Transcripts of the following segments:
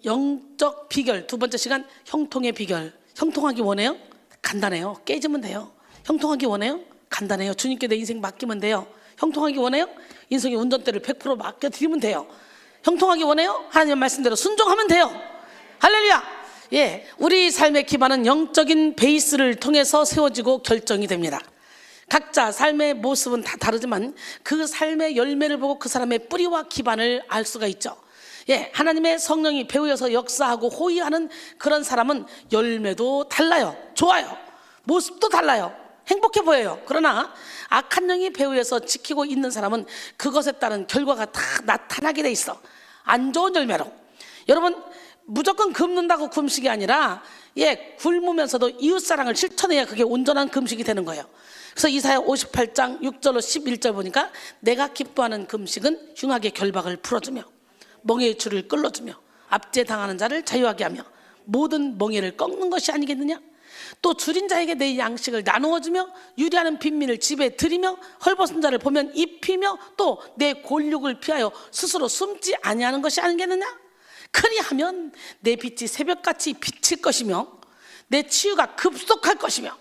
영적 비결, 두 번째 시간 형통의 비결. 형통하기 원해요? 간단해요. 깨지면 돼요. 형통하기 원해요? 간단해요. 주님께 내 인생 맡기면 돼요. 형통하기 원해요? 인생의 운전대를 100% 맡겨드리면 돼요. 형통하기 원해요? 하나님의 말씀대로 순종하면 돼요. 할렐루야. 예, 우리 삶의 기반은 영적인 베이스를 통해서 세워지고 결정이 됩니다. 각자 삶의 모습은 다 다르지만 그 삶의 열매를 보고 그 사람의 뿌리와 기반을 알 수가 있죠. 예, 하나님의 성령이 배후에서 역사하고 호위하는 그런 사람은 열매도 달라요. 좋아요. 모습도 달라요. 행복해 보여요. 그러나 악한 영이 배후에서 지키고 있는 사람은 그것에 따른 결과가 다 나타나게 돼 있어. 안 좋은 열매로. 여러분, 무조건 굶는다고 금식이 아니라 굶으면서도 이웃사랑을 실천해야 그게 온전한 금식이 되는 거예요. 그래서 이사야 58장 6절로 11절 보니까 내가 기뻐하는 금식은 흉악의 결박을 풀어주며 멍에의 줄을 끌어주며 압제당하는 자를 자유하게 하며 모든 멍에를 꺾는 것이 아니겠느냐. 또 줄인 자에게 내 양식을 나누어주며 유리하는 빈민을 집에 들이며 헐벗은 자를 보면 입히며 또 내 골육을 피하여 스스로 숨지 아니하는 것이 아니겠느냐. 그리하면 내 빛이 새벽같이 비칠 것이며 내 치유가 급속할 것이며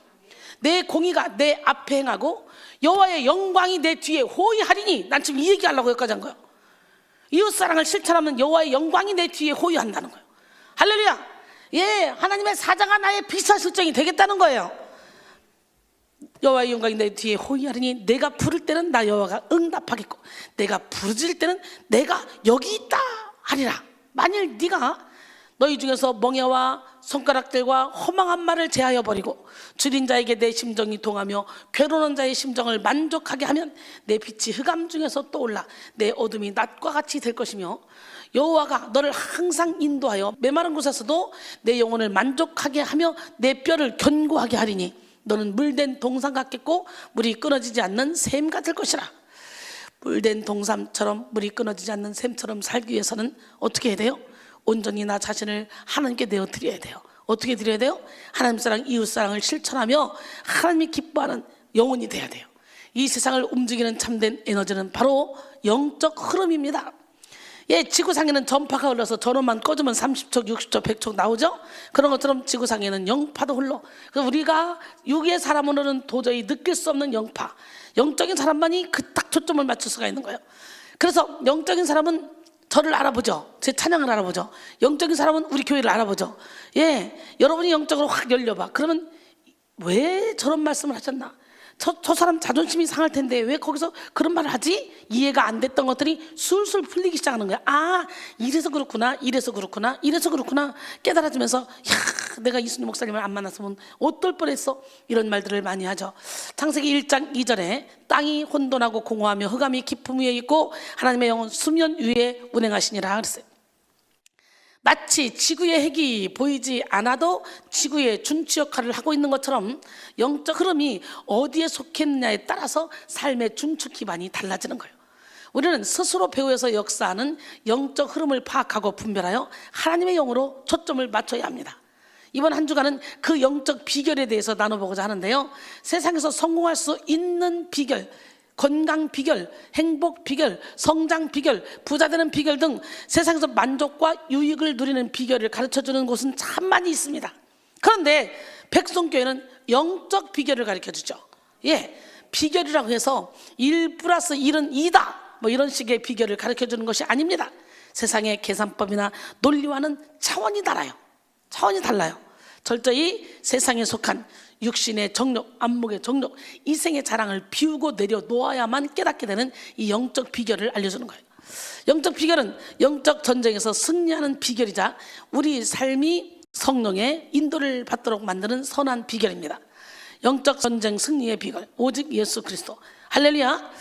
내 공의가 내 앞에 행하고 여호와의 영광이 내 뒤에 호위하리니. 난 지금 이 얘기하려고 여기까지 한 거예요. 이웃사랑을 실천하면 여호와의 영광이 내 뒤에 호위한다는 거예요. 할렐루야. 예, 하나님의 사자가 나의 비서실정이 되겠다는 거예요. 여호와의 영광이 내 뒤에 호위하리니 내가 부를 때는 나 여호와가 응답하겠고 내가 부르짖을 때는 내가 여기 있다 하리라. 만일 네가 너희 중에서 멍에와 손가락들과 허망한 말을 제하여 버리고 줄인 자에게 내 심정이 동하며 괴로운 자의 심정을 만족하게 하면 내 빛이 흑암 중에서 떠올라 내 어둠이 낮과 같이 될 것이며 여호와가 너를 항상 인도하여 메마른 곳에서도 내 영혼을 만족하게 하며 내 뼈를 견고하게 하리니 너는 물된 동산 같겠고 물이 끊어지지 않는 샘 같을 것이라. 물된 동산처럼 물이 끊어지지 않는 샘처럼 살기 위해서는 어떻게 해야 돼요? 온전히 나 자신을 하나님께 내어 드려야 돼요. 어떻게 드려야 돼요? 하나님 사랑, 이웃 사랑을 실천하며 하나님이 기뻐하는 영혼이 돼야 돼요. 이 세상을 움직이는 참된 에너지는 바로 영적 흐름입니다. 예, 지구상에는 전파가 흘러서 전원만 꺼주면 30초, 60초, 100초 나오죠? 그런 것처럼 지구상에는 영파도 흘러. 그래서 우리가 육의 사람으로는 도저히 느낄 수 없는 영파, 영적인 사람만이 그 딱 초점을 맞출 수가 있는 거예요. 그래서 영적인 사람은 저를 알아보죠. 제 찬양을 알아보죠. 영적인 사람은 우리 교회를 알아보죠. 예, 여러분이 영적으로 확 열려봐. 그러면 왜 저런 말씀을 하셨나? 저 사람 자존심이 상할 텐데 왜 거기서 그런 말을 하지? 이해가 안 됐던 것들이 술술 풀리기 시작하는 거야. 아, 이래서 그렇구나, 이래서 그렇구나, 이래서 그렇구나 깨달아지면서 야, 내가 이순희 목사님을 안 만났으면 어떨 뻔했어. 이런 말들을 많이 하죠. 창세기 1장 2절에 땅이 혼돈하고 공허하며 흑암이 깊음 위에 있고 하나님의 영은 수면 위에 운행하시니라 그랬어요. 마치 지구의 핵이 보이지 않아도 지구의 준치 역할을 하고 있는 것처럼 영적 흐름이 어디에 속했느냐에 따라서 삶의 준축 기반이 달라지는 거예요. 우리는 스스로 배후에서 역사하는 영적 흐름을 파악하고 분별하여 하나님의 영으로 초점을 맞춰야 합니다. 이번 한 주간은 그 영적 비결에 대해서 나눠보고자 하는데요. 세상에서 성공할 수 있는 비결, 건강 비결, 행복 비결, 성장 비결, 부자 되는 비결 등 세상에서 만족과 유익을 누리는 비결을 가르쳐주는 곳은 참 많이 있습니다. 그런데 백성교회는 영적 비결을 가르쳐주죠. 예, 비결이라고 해서 1+1은 2다 뭐 이런 식의 비결을 가르쳐주는 것이 아닙니다. 세상의 계산법이나 논리와는 차원이 달라요. 차원이 달라요. 철저히 세상에 속한 육신의 정욕, 안목의 정욕, 이생의 자랑을 비우고 내려놓아야만 깨닫게 되는 이 영적 비결을 알려주는 거예요. 영적 비결은 영적 전쟁에서 승리하는 비결이자 우리 삶이 성령의 인도를 받도록 만드는 선한 비결입니다. 영적 전쟁 승리의 비결, 오직 예수 그리스도. 할렐루야.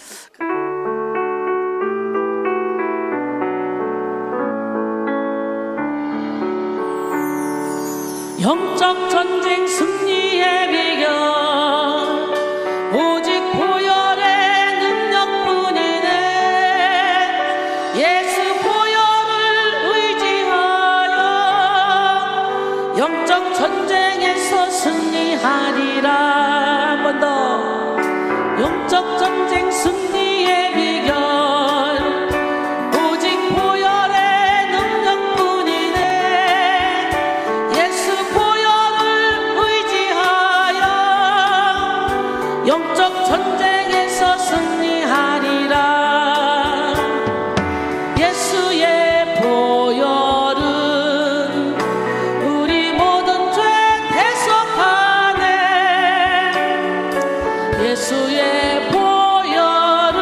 영적 전쟁 승리의 비결 오직 보혈의 능력뿐이네. 예수 보혈을 의지하여 영적 전쟁에서 승리하리라. 한 번 더. 영적 전쟁 승리의 비결 오직 보혈의 능력뿐이네. 예수의 보혈은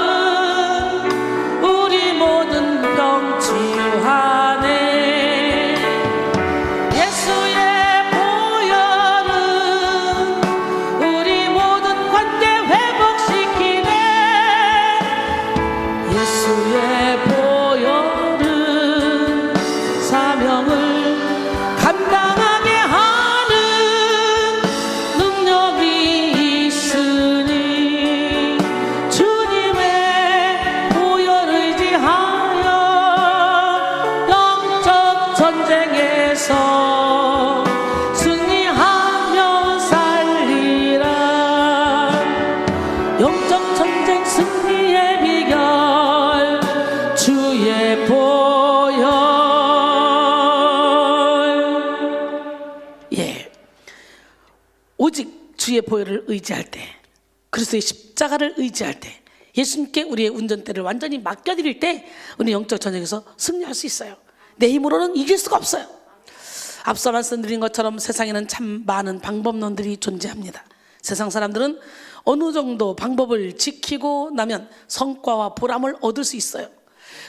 우리 모든 병 치유하네. 예수의 보혈은 우리 모든 관계 회복시키네. 예수의 보혈은 사명을 감당하게 하는 능력이 있으니 주님의 보혈 의지하여 영적 전쟁에서 승리하며 살리라. 영적 전쟁 승리의 비결 주의 보혈. 예, 오직 주의 보혈을 의지할 때, 그리스도의 십자가를 의지할 때, 예수님께 우리의 운전대를 완전히 맡겨드릴 때 우리 영적 전쟁에서 승리할 수 있어요. 내 힘으로는 이길 수가 없어요. 앞서 말씀드린 것처럼 세상에는 참 많은 방법론들이 존재합니다. 세상 사람들은 어느 정도 방법을 지키고 나면 성과와 보람을 얻을 수 있어요.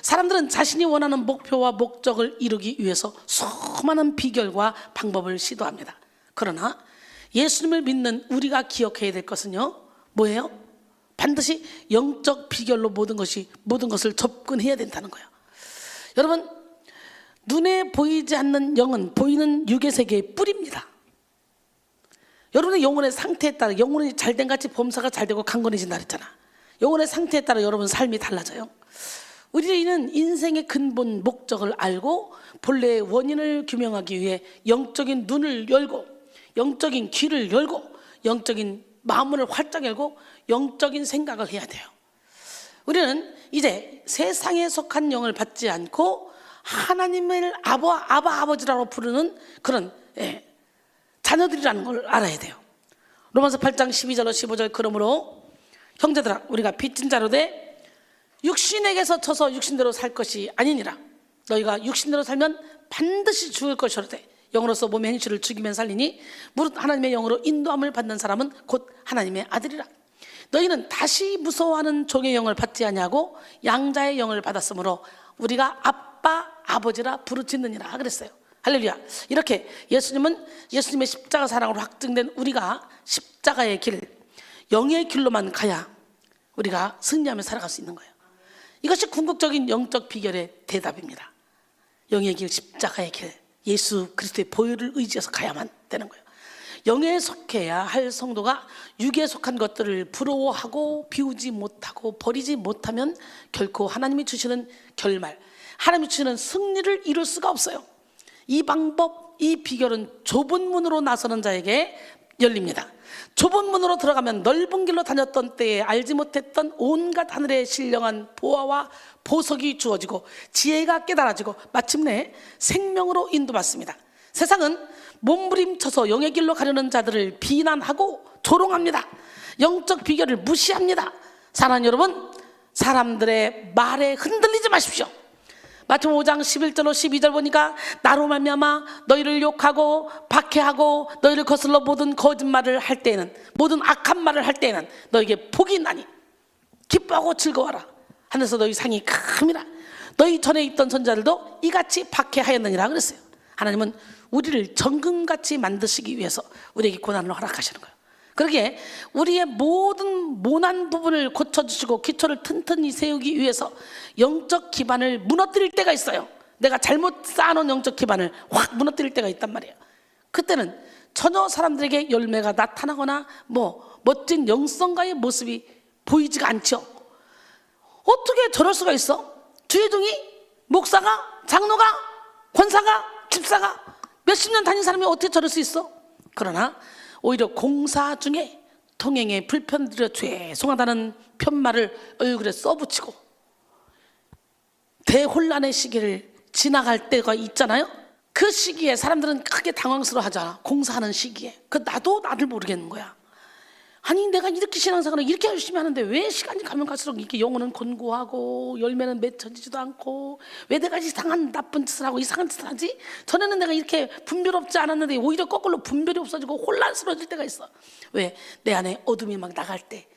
사람들은 자신이 원하는 목표와 목적을 이루기 위해서 수많은 비결과 방법을 시도합니다. 그러나 예수님을 믿는 우리가 기억해야 될 것은요, 뭐예요? 반드시 영적 비결로 모든 것을 접근해야 된다는 거예요. 여러분, 눈에 보이지 않는 영은 보이는 육의 세계의 뿌리입니다. 여러분의 영혼의 상태에 따라, 영혼이 잘된 같이 범사가 잘되고 강건해진다 그랬잖아. 영혼의 상태에 따라 여러분 삶이 달라져요. 우리는 인생의 근본 목적을 알고 본래의 원인을 규명하기 위해 영적인 눈을 열고, 영적인 귀를 열고, 영적인 마음을 활짝 열고 영적인 생각을 해야 돼요. 우리는 이제 세상에 속한 영을 받지 않고 하나님을 아버지라고 부르는 그런 자녀들이라는 걸 알아야 돼요. 로마서 8장 12절로 15절, 그러므로 형제들아 우리가 빚진 자로 돼 육신에게서 쳐서 육신대로 살 것이 아니니라. 너희가 육신대로 살면 반드시 죽을 것이로되 영으로서 몸의 행실을 죽이면 살리니 무릇 하나님의 영으로 인도함을 받는 사람은 곧 하나님의 아들이라. 너희는 다시 무서워하는 종의 영을 받지 아니하고 양자의 영을 받았으므로 우리가 아빠 아버지라 부르짖느니라 그랬어요. 할렐루야. 이렇게 예수님의 십자가 사랑으로 확증된 우리가 십자가의 길, 영의 길로만 가야 우리가 승리하며 살아갈 수 있는 거예요. 이것이 궁극적인 영적 비결의 대답입니다. 영의 길, 십자가의 길, 예수 그리스도의 보혈을 의지해서 가야만 되는 거예요. 영에 속해야 할 성도가 육에 속한 것들을 부러워하고 비우지 못하고 버리지 못하면 결코 하나님이 주시는 결말, 하나님이 주시는 승리를 이룰 수가 없어요. 이 방법, 이 비결은 좁은 문으로 나서는 자에게 열립니다. 좁은 문으로 들어가면 넓은 길로 다녔던 때에 알지 못했던 온갖 하늘의 신령한 보화와 보석이 주어지고 지혜가 깨달아지고 마침내 생명으로 인도받습니다. 세상은 몸부림쳐서 영의 길로 가려는 자들을 비난하고 조롱합니다. 영적 비결을 무시합니다. 사랑하는 여러분, 사람들의 말에 흔들리지 마십시오. 마태복음 5장 11절로 12절 보니까 나로 말미암아 너희를 욕하고 박해하고 너희를 거슬러 모든 거짓말을 할 때에는, 모든 악한 말을 할 때에는 너희에게 복이 있나니 기뻐하고 즐거워하라. 하늘에서 너희 상이 큼이라. 너희 전에 있던 선자들도 이같이 박해하였느니라 그랬어요. 하나님은 우리를 정금같이 만드시기 위해서 우리에게 고난을 허락하시는 거예요. 그러기에 우리의 모든 모난 부분을 고쳐주시고 기초를 튼튼히 세우기 위해서 영적 기반을 무너뜨릴 때가 있어요. 내가 잘못 쌓아놓은 영적 기반을 확 무너뜨릴 때가 있단 말이에요. 그때는 전혀 사람들에게 열매가 나타나거나 멋진 영성가의 모습이 보이지가 않죠. 어떻게 저럴 수가 있어? 주의종이, 목사가, 장로가, 권사가, 집사가 몇십 년 다닌 사람이 어떻게 저럴 수 있어? 그러나 오히려 공사 중에 통행에 불편드려 죄송하다는 편말을 얼굴에 써붙이고 대혼란의 시기를 지나갈 때가 있잖아요. 그 시기에 사람들은 크게 당황스러워 하잖아. 공사하는 시기에. 나도 나를 모르겠는 거야. 아니 내가 이렇게 신앙생활을 이렇게 열심히 하는데 왜 시간이 가면 갈수록 이렇게 영혼은 곤고하고 열매는 맺혀지지도 않고 왜 내가 이상한 나쁜 짓을 하고 이상한 짓을 하지? 전에는 내가 이렇게 분별없지 않았는데 오히려 거꾸로 분별이 없어지고 혼란스러워질 때가 있어. 왜? 내 안에 어둠이 막 나갈 때,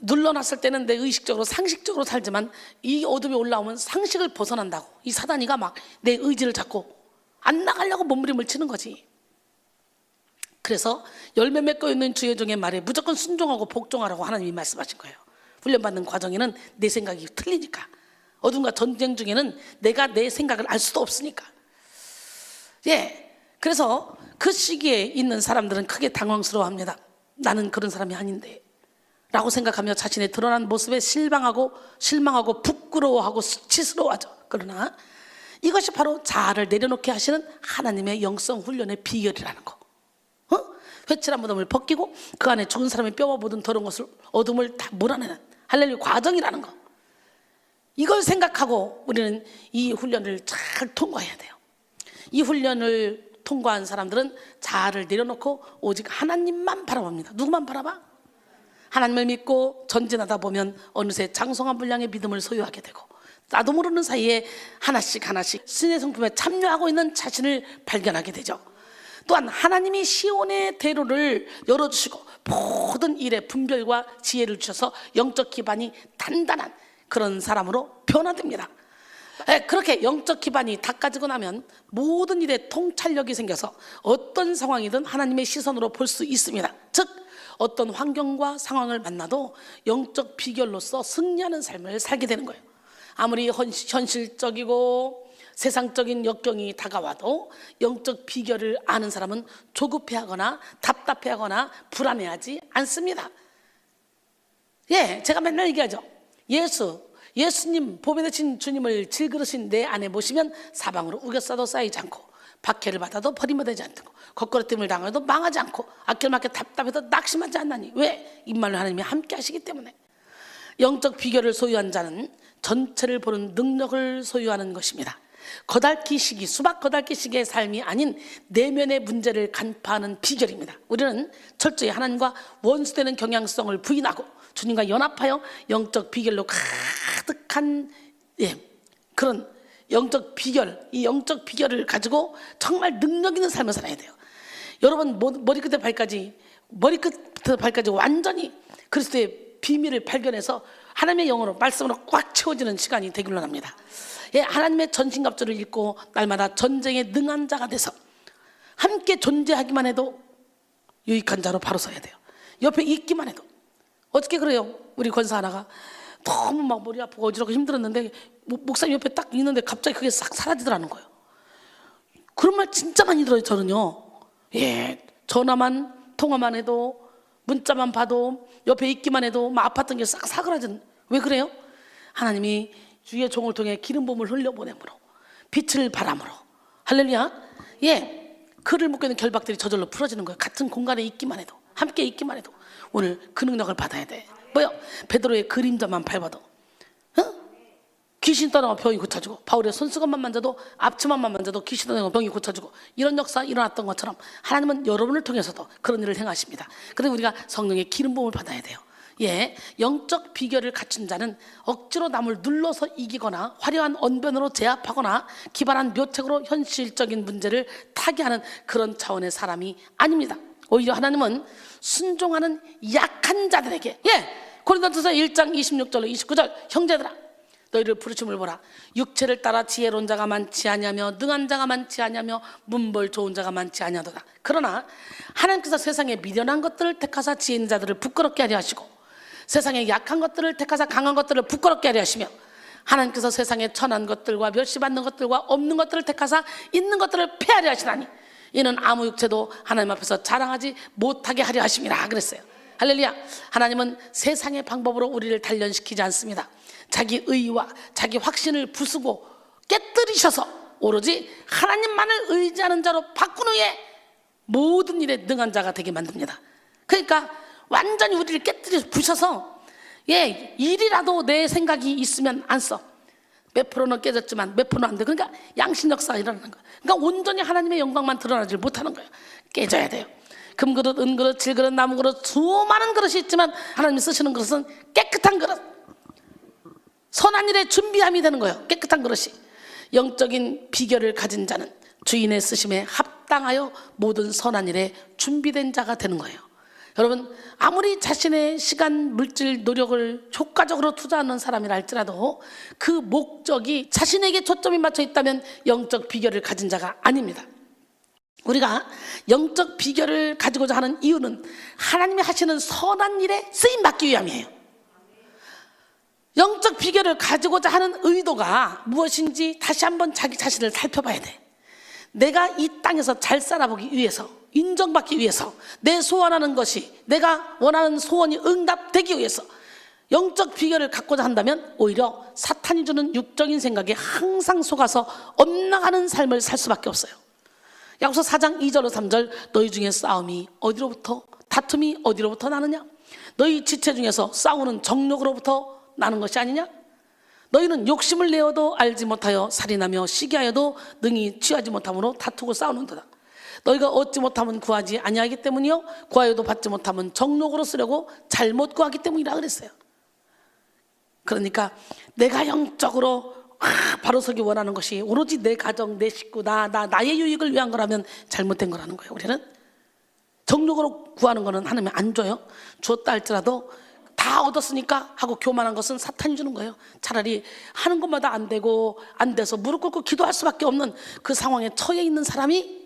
눌러놨을 때는 내 의식적으로 상식적으로 살지만 이 어둠이 올라오면 상식을 벗어난다고 이 사단이가 막 내 의지를 잡고 안 나가려고 몸부림을 치는 거지. 그래서 열매 맺고 있는 주의 종의 말에 무조건 순종하고 복종하라고 하나님이 말씀하신 거예요. 훈련받는 과정에는 내 생각이 틀리니까, 어둠과 전쟁 중에는 내가 내 생각을 알 수도 없으니까. 그래서 그 시기에 있는 사람들은 크게 당황스러워합니다. 나는 그런 사람이 아닌데 라고 생각하며 자신의 드러난 모습에 실망하고 부끄러워하고 수치스러워하죠. 그러나 이것이 바로 자아를 내려놓게 하시는 하나님의 영성 훈련의 비결이라는 거. 회칠한 무덤을 벗기고 그 안에 죽은 사람의 뼈와 묻은 더러운 것을, 어둠을 다 몰아내는 할렐루야 과정이라는 거. 이걸 생각하고 우리는 이 훈련을 잘 통과해야 돼요. 이 훈련을 통과한 사람들은 자아를 내려놓고 오직 하나님만 바라봅니다. 누구만 바라봐? 하나님을 믿고 전진하다 보면 어느새 장성한 분량의 믿음을 소유하게 되고, 나도 모르는 사이에 하나씩 신의 성품에 참여하고 있는 자신을 발견하게 되죠. 또한 하나님이 시온의 대로를 열어주시고 모든 일에 분별과 지혜를 주셔서 영적 기반이 단단한 그런 사람으로 변화됩니다. 그렇게 영적 기반이 닦아지고 나면 모든 일에 통찰력이 생겨서 어떤 상황이든 하나님의 시선으로 볼 수 있습니다. 즉 어떤 환경과 상황을 만나도 영적 비결로서 승리하는 삶을 살게 되는 거예요. 아무리 현실적이고 세상적인 역경이 다가와도 영적 비결을 아는 사람은 조급해하거나 답답해하거나 불안해하지 않습니다. 제가 맨날 얘기하죠. 예수님 보배 되신 주님을 질그릇인 내 안에 모시면 사방으로 우겨싸도 쌓이지 않고 박해를 받아도 버림받지 않고 거꾸로짐을 당해도 망하지 않고 아낄맞게 답답해도 낙심하지 않나니. 왜? 이말로 하나님이 함께 하시기 때문에. 영적 비결을 소유한 자는 전체를 보는 능력을 소유하는 것입니다. 거달기시기, 수박 거달기시기의 삶이 아닌 내면의 문제를 간파하는 비결입니다. 우리는 철저히 하나님과 원수되는 경향성을 부인하고 주님과 연합하여 영적 비결로 가득한 그런 영적 비결, 이 영적 비결을 가지고 정말 능력 있는 삶을 살아야 돼요. 여러분 머리끝부터 발까지 완전히 그리스도의 비밀을 발견해서 하나님의 영으로 말씀으로 꽉 채워지는 시간이 되기를 원합니다. 하나님의 전신갑주를 입고 날마다 전쟁에 능한 자가 돼서 함께 존재하기만 해도 유익한 자로 바로 서야 돼요. 옆에 있기만 해도. 어떻게 그래요? 우리 권사 하나가 너무 막 머리 아프고 어지럽고 힘들었는데 목사님 옆에 딱 있는데 갑자기 그게 싹 사라지더라는 거예요. 그런 말 진짜 많이 들어요. 저는요. 전화만 통화만 해도 문자만 봐도 옆에 있기만 해도 막 아팠던 게 싹 사그라진. 왜 그래요? 하나님이 주의 종을 통해 기름 부음을 흘려보내므로 빛을 바람으로 할렐루야. 그를 묶고 있는 결박들이 저절로 풀어지는 거예요. 같은 공간에 있기만 해도, 함께 있기만 해도. 오늘 그 능력을 받아야 돼. 뭐요? 베드로의 그림자만 밟아도 귀신 떠나고 병이 고쳐지고, 바울의 손수건만 만져도, 앞치마만 만져도 귀신 떠나고 병이 고쳐지고, 이런 역사 일어났던 것처럼 하나님은 여러분을 통해서도 그런 일을 행하십니다. 그래서 우리가 성령의 기름 부음을 받아야 돼요. 영적 비결을 갖춘 자는 억지로 남을 눌러서 이기거나 화려한 언변으로 제압하거나 기발한 묘책으로 현실적인 문제를 타개하는 그런 차원의 사람이 아닙니다. 오히려 하나님은 순종하는 약한 자들에게, 고린도전서 1장 26절로 29절, 형제들아 너희를 부르심을 보라. 육체를 따라 지혜로운 자가 많지 아니하며 능한 자가 많지 아니하며 문벌 좋은 자가 많지 아니하도다. 그러나 하나님께서 세상에 미련한 것들을 택하사 지혜 있는 자들을 부끄럽게 하려 하시고, 세상에 약한 것들을 택하사 강한 것들을 부끄럽게 하려 하시며, 하나님께서 세상에 천한 것들과 멸시받는 것들과 없는 것들을 택하사 있는 것들을 폐하려 하시나니 이는 아무 육체도 하나님 앞에서 자랑하지 못하게 하려 하심이라 그랬어요. 할렐루야. 하나님은 세상의 방법으로 우리를 단련시키지 않습니다. 자기 의와 자기 확신을 부수고 깨뜨리셔서 오로지 하나님만을 의지하는 자로 바꾼 후에 모든 일에 능한 자가 되게 만듭니다. 그러니까 완전히 우리를 깨뜨려 부셔서 일이라도 내 생각이 있으면 안 써. 몇 프로는 깨졌지만 몇 프로는 안 돼. 그러니까 양심 역사가 일어나는 거예요. 그러니까 온전히 하나님의 영광만 드러나지 못하는 거예요. 깨져야 돼요. 금그릇, 은그릇, 질그릇, 나무그릇, 수많은 그릇이 있지만 하나님이 쓰시는 그릇은 깨끗한 그릇, 선한 일에 준비함이 되는 거예요. 깨끗한 그릇이. 영적인 비결을 가진 자는 주인의 쓰심에 합당하여 모든 선한 일에 준비된 자가 되는 거예요. 여러분, 아무리 자신의 시간, 물질, 노력을 효과적으로 투자하는 사람이라 할지라도 그 목적이 자신에게 초점이 맞춰 있다면 영적 비결을 가진 자가 아닙니다. 우리가 영적 비결을 가지고자 하는 이유는 하나님이 하시는 선한 일에 쓰임받기 위함이에요. 영적 비결을 가지고자 하는 의도가 무엇인지 다시 한번 자기 자신을 살펴봐야 돼. 내가 이 땅에서 잘 살아보기 위해서, 인정받기 위해서, 내 소원하는 것이, 내가 원하는 소원이 응답되기 위해서 영적 비결을 갖고자 한다면 오히려 사탄이 주는 육적인 생각에 항상 속아서 엇나가는 삶을 살 수밖에 없어요. 야고보서 4장 2절로 3절, 너희 중에 싸움이 어디로부터, 다툼이 어디로부터 나느냐? 너희 지체 중에서 싸우는 정욕으로부터 나는 것이 아니냐? 너희는 욕심을 내어도 알지 못하여 살인하며 시기하여도 능히 취하지 못함으로 다투고 싸우는도다. 너희가 얻지 못하면 구하지 아니하기 때문이요, 구하여도 받지 못하면 정욕으로 쓰려고 잘못 구하기 때문이라 그랬어요. 그러니까 내가 영적으로 바로 서기 원하는 것이 오로지 내 가정, 내 식구, 나의 유익을 위한 거라면 잘못된 거라는 거예요. 우리는 정욕으로 구하는 거는 하나님이 안 줘요. 줬다 할지라도 다 얻었으니까 하고 교만한 것은 사탄이 주는 거예요. 차라리 하는 것마다 안 되고 안 돼서 무릎 꿇고 기도할 수밖에 없는 그 상황에 처해 있는 사람이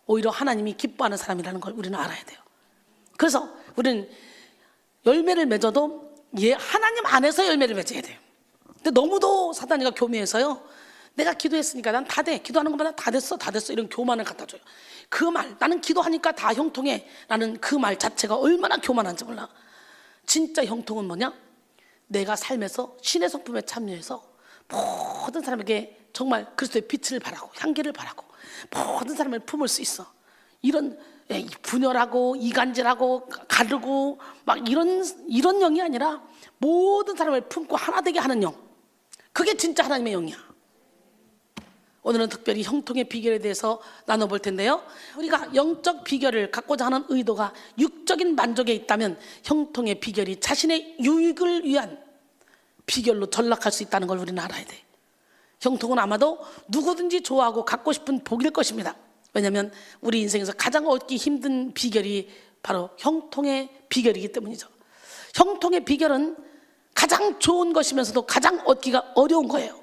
오히려 하나님이 기뻐하는 사람이라는 걸 우리는 알아야 돼요. 그래서 우리는 열매를 맺어도 하나님 안에서 열매를 맺어야 돼요. 근데 너무도 사단이가 교묘해서요, 내가 기도했으니까 난 다 돼, 기도하는 것마다 다 됐어 이런 교만을 갖다 줘요. 그 말, 나는 기도하니까 다 형통해, 라는 그 말 자체가 얼마나 교만한지 몰라. 진짜 형통은 뭐냐? 내가 삶에서 신의 성품에 참여해서 모든 사람에게 정말 그리스도의 빛을 발하고 향기를 발하고 모든 사람을 품을 수 있어. 이런 분열하고 이간질하고 가르고 막 이런 영이 아니라 모든 사람을 품고 하나 되게 하는 영, 그게 진짜 하나님의 영이야. 오늘은 특별히 형통의 비결에 대해서 나눠볼 텐데요, 우리가 영적 비결을 갖고자 하는 의도가 육적인 만족에 있다면 형통의 비결이 자신의 유익을 위한 비결로 전락할 수 있다는 걸 우리는 알아야 돼. 형통은 아마도 누구든지 좋아하고 갖고 싶은 복일 것입니다. 왜냐하면 우리 인생에서 가장 얻기 힘든 비결이 바로 형통의 비결이기 때문이죠. 형통의 비결은 가장 좋은 것이면서도 가장 얻기가 어려운 거예요.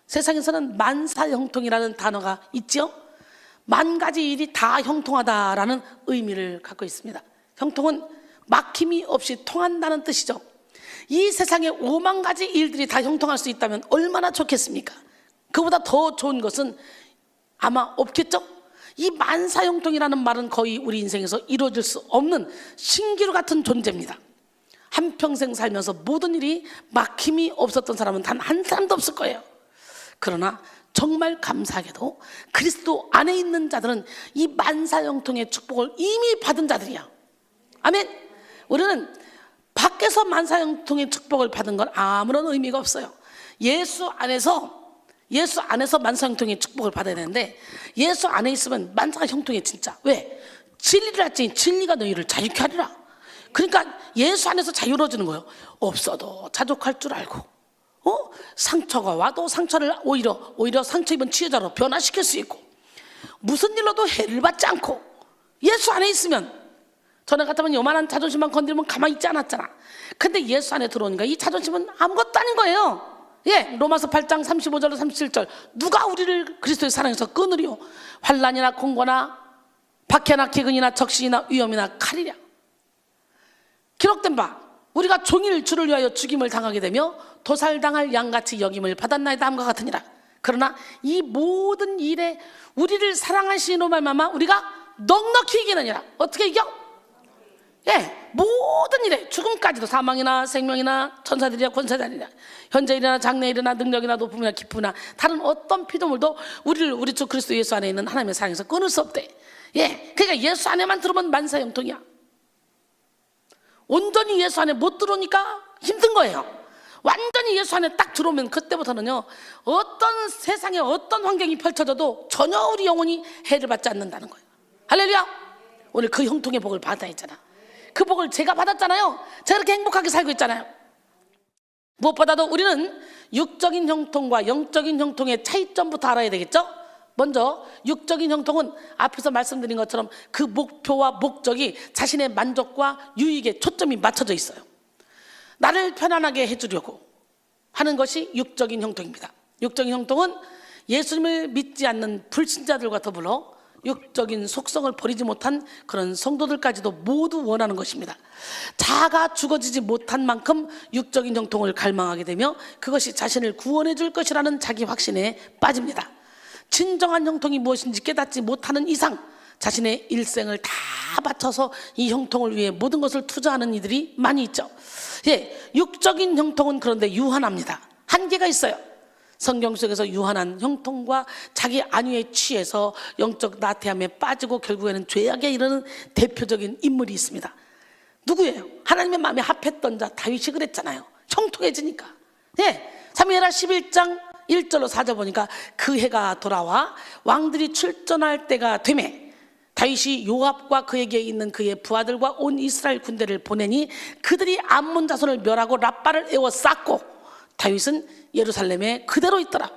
세상에서는 만사형통이라는 단어가 있죠. 만 가지 일이 다 형통하다라는 의미를 갖고 있습니다. 형통은 막힘이 없이 통한다는 뜻이죠. 이 세상에 5만 가지 일들이 다 형통할 수 있다면 얼마나 좋겠습니까? 그보다 더 좋은 것은 아마 없겠죠? 이 만사형통이라는 말은 거의 우리 인생에서 이루어질 수 없는 신기루 같은 존재입니다. 한평생 살면서 모든 일이 막힘이 없었던 사람은 단 한 사람도 없을 거예요. 그러나 정말 감사하게도 그리스도 안에 있는 자들은 이 만사형통의 축복을 이미 받은 자들이야. 아멘. 우리는 밖에서 만사형통의 축복을 받은 건 아무런 의미가 없어요. 예수 안에서 만사형통의 축복을 받아야 되는데, 예수 안에 있으면 만사가 형통해 진짜. 왜? 진리를 알지 진리가 너희를 자유케 하리라. 그러니까 예수 안에서 자유로워지는 거예요. 없어도 자족할 줄 알고, 상처가 와도 상처를 오히려 상처 입은 치유자로 변화시킬 수 있고, 무슨 일로도 해를 받지 않고 예수 안에 있으면, 전에 같으면 요만한 자존심만 건드리면 가만히 있지 않았잖아. 근데 예수 안에 들어오니까 이 자존심은 아무것도 아닌 거예요. 로마서 8장 35절로 37절, 누가 우리를 그리스도의 사랑에서 끊으리요? 환난이나 공고나 박해나 기근이나 적신이나 위험이나 칼이랴. 기록된 바 우리가 종일 주를 위하여 죽임을 당하게 되며 도살당할 양같이 여김을 받았나이다 함과 같으니라. 그러나 이 모든 일에 우리를 사랑하시는 말마마 우리가 넉넉히 이기느니라. 어떻게 이겨? 모든 일에, 죽음까지도, 사망이나 생명이나 천사들이나 권세자들이나 현재일이나 장래일이나 능력이나 높음이나 기쁨이나 다른 어떤 피조물도 우리를 우리 주 그리스도 예수 안에 있는 하나님의 사랑에서 끊을 수 없대. 그러니까 예수 안에만 들어오면 만사형통이야. 온전히 예수 안에 못 들어오니까 힘든 거예요. 완전히 예수 안에 딱 들어오면 그때부터는요, 어떤 세상에 어떤 환경이 펼쳐져도 전혀 우리 영혼이 해를 받지 않는다는 거예요. 할렐루야. 오늘 그 형통의 복을 받아야 했잖아. 그 복을 제가 받았잖아요. 제가 그렇게 행복하게 살고 있잖아요. 무엇보다도 우리는 육적인 형통과 영적인 형통의 차이점부터 알아야 되겠죠. 먼저 육적인 형통은 앞에서 말씀드린 것처럼 그 목표와 목적이 자신의 만족과 유익에 초점이 맞춰져 있어요. 나를 편안하게 해주려고 하는 것이 육적인 형통입니다. 육적인 형통은 예수님을 믿지 않는 불신자들과 더불어 육적인 속성을 버리지 못한 그런 성도들까지도 모두 원하는 것입니다. 자아가 죽어지지 못한 만큼 육적인 형통을 갈망하게 되며 그것이 자신을 구원해 줄 것이라는 자기 확신에 빠집니다. 진정한 형통이 무엇인지 깨닫지 못하는 이상 자신의 일생을 다 바쳐서 이 형통을 위해 모든 것을 투자하는 이들이 많이 있죠. 육적인 형통은 그런데 유한합니다. 한계가 있어요. 성경 속에서 유한한 형통과 자기 안위에 취해서 영적 나태함에 빠지고 결국에는 죄악에 이르는 대표적인 인물이 있습니다. 누구예요? 하나님의 마음에 합했던 자 다윗이 그랬잖아요. 형통해지니까. 사무엘하 11장 1절로 4절 보니까 그 해가 돌아와 왕들이 출전할 때가 되매 다윗이 요압과 그에게 있는 그의 부하들과 온 이스라엘 군대를 보내니 그들이 암몬 자손을 멸하고 랍바를 에워쌌고 다윗은 예루살렘에 그대로 있더라.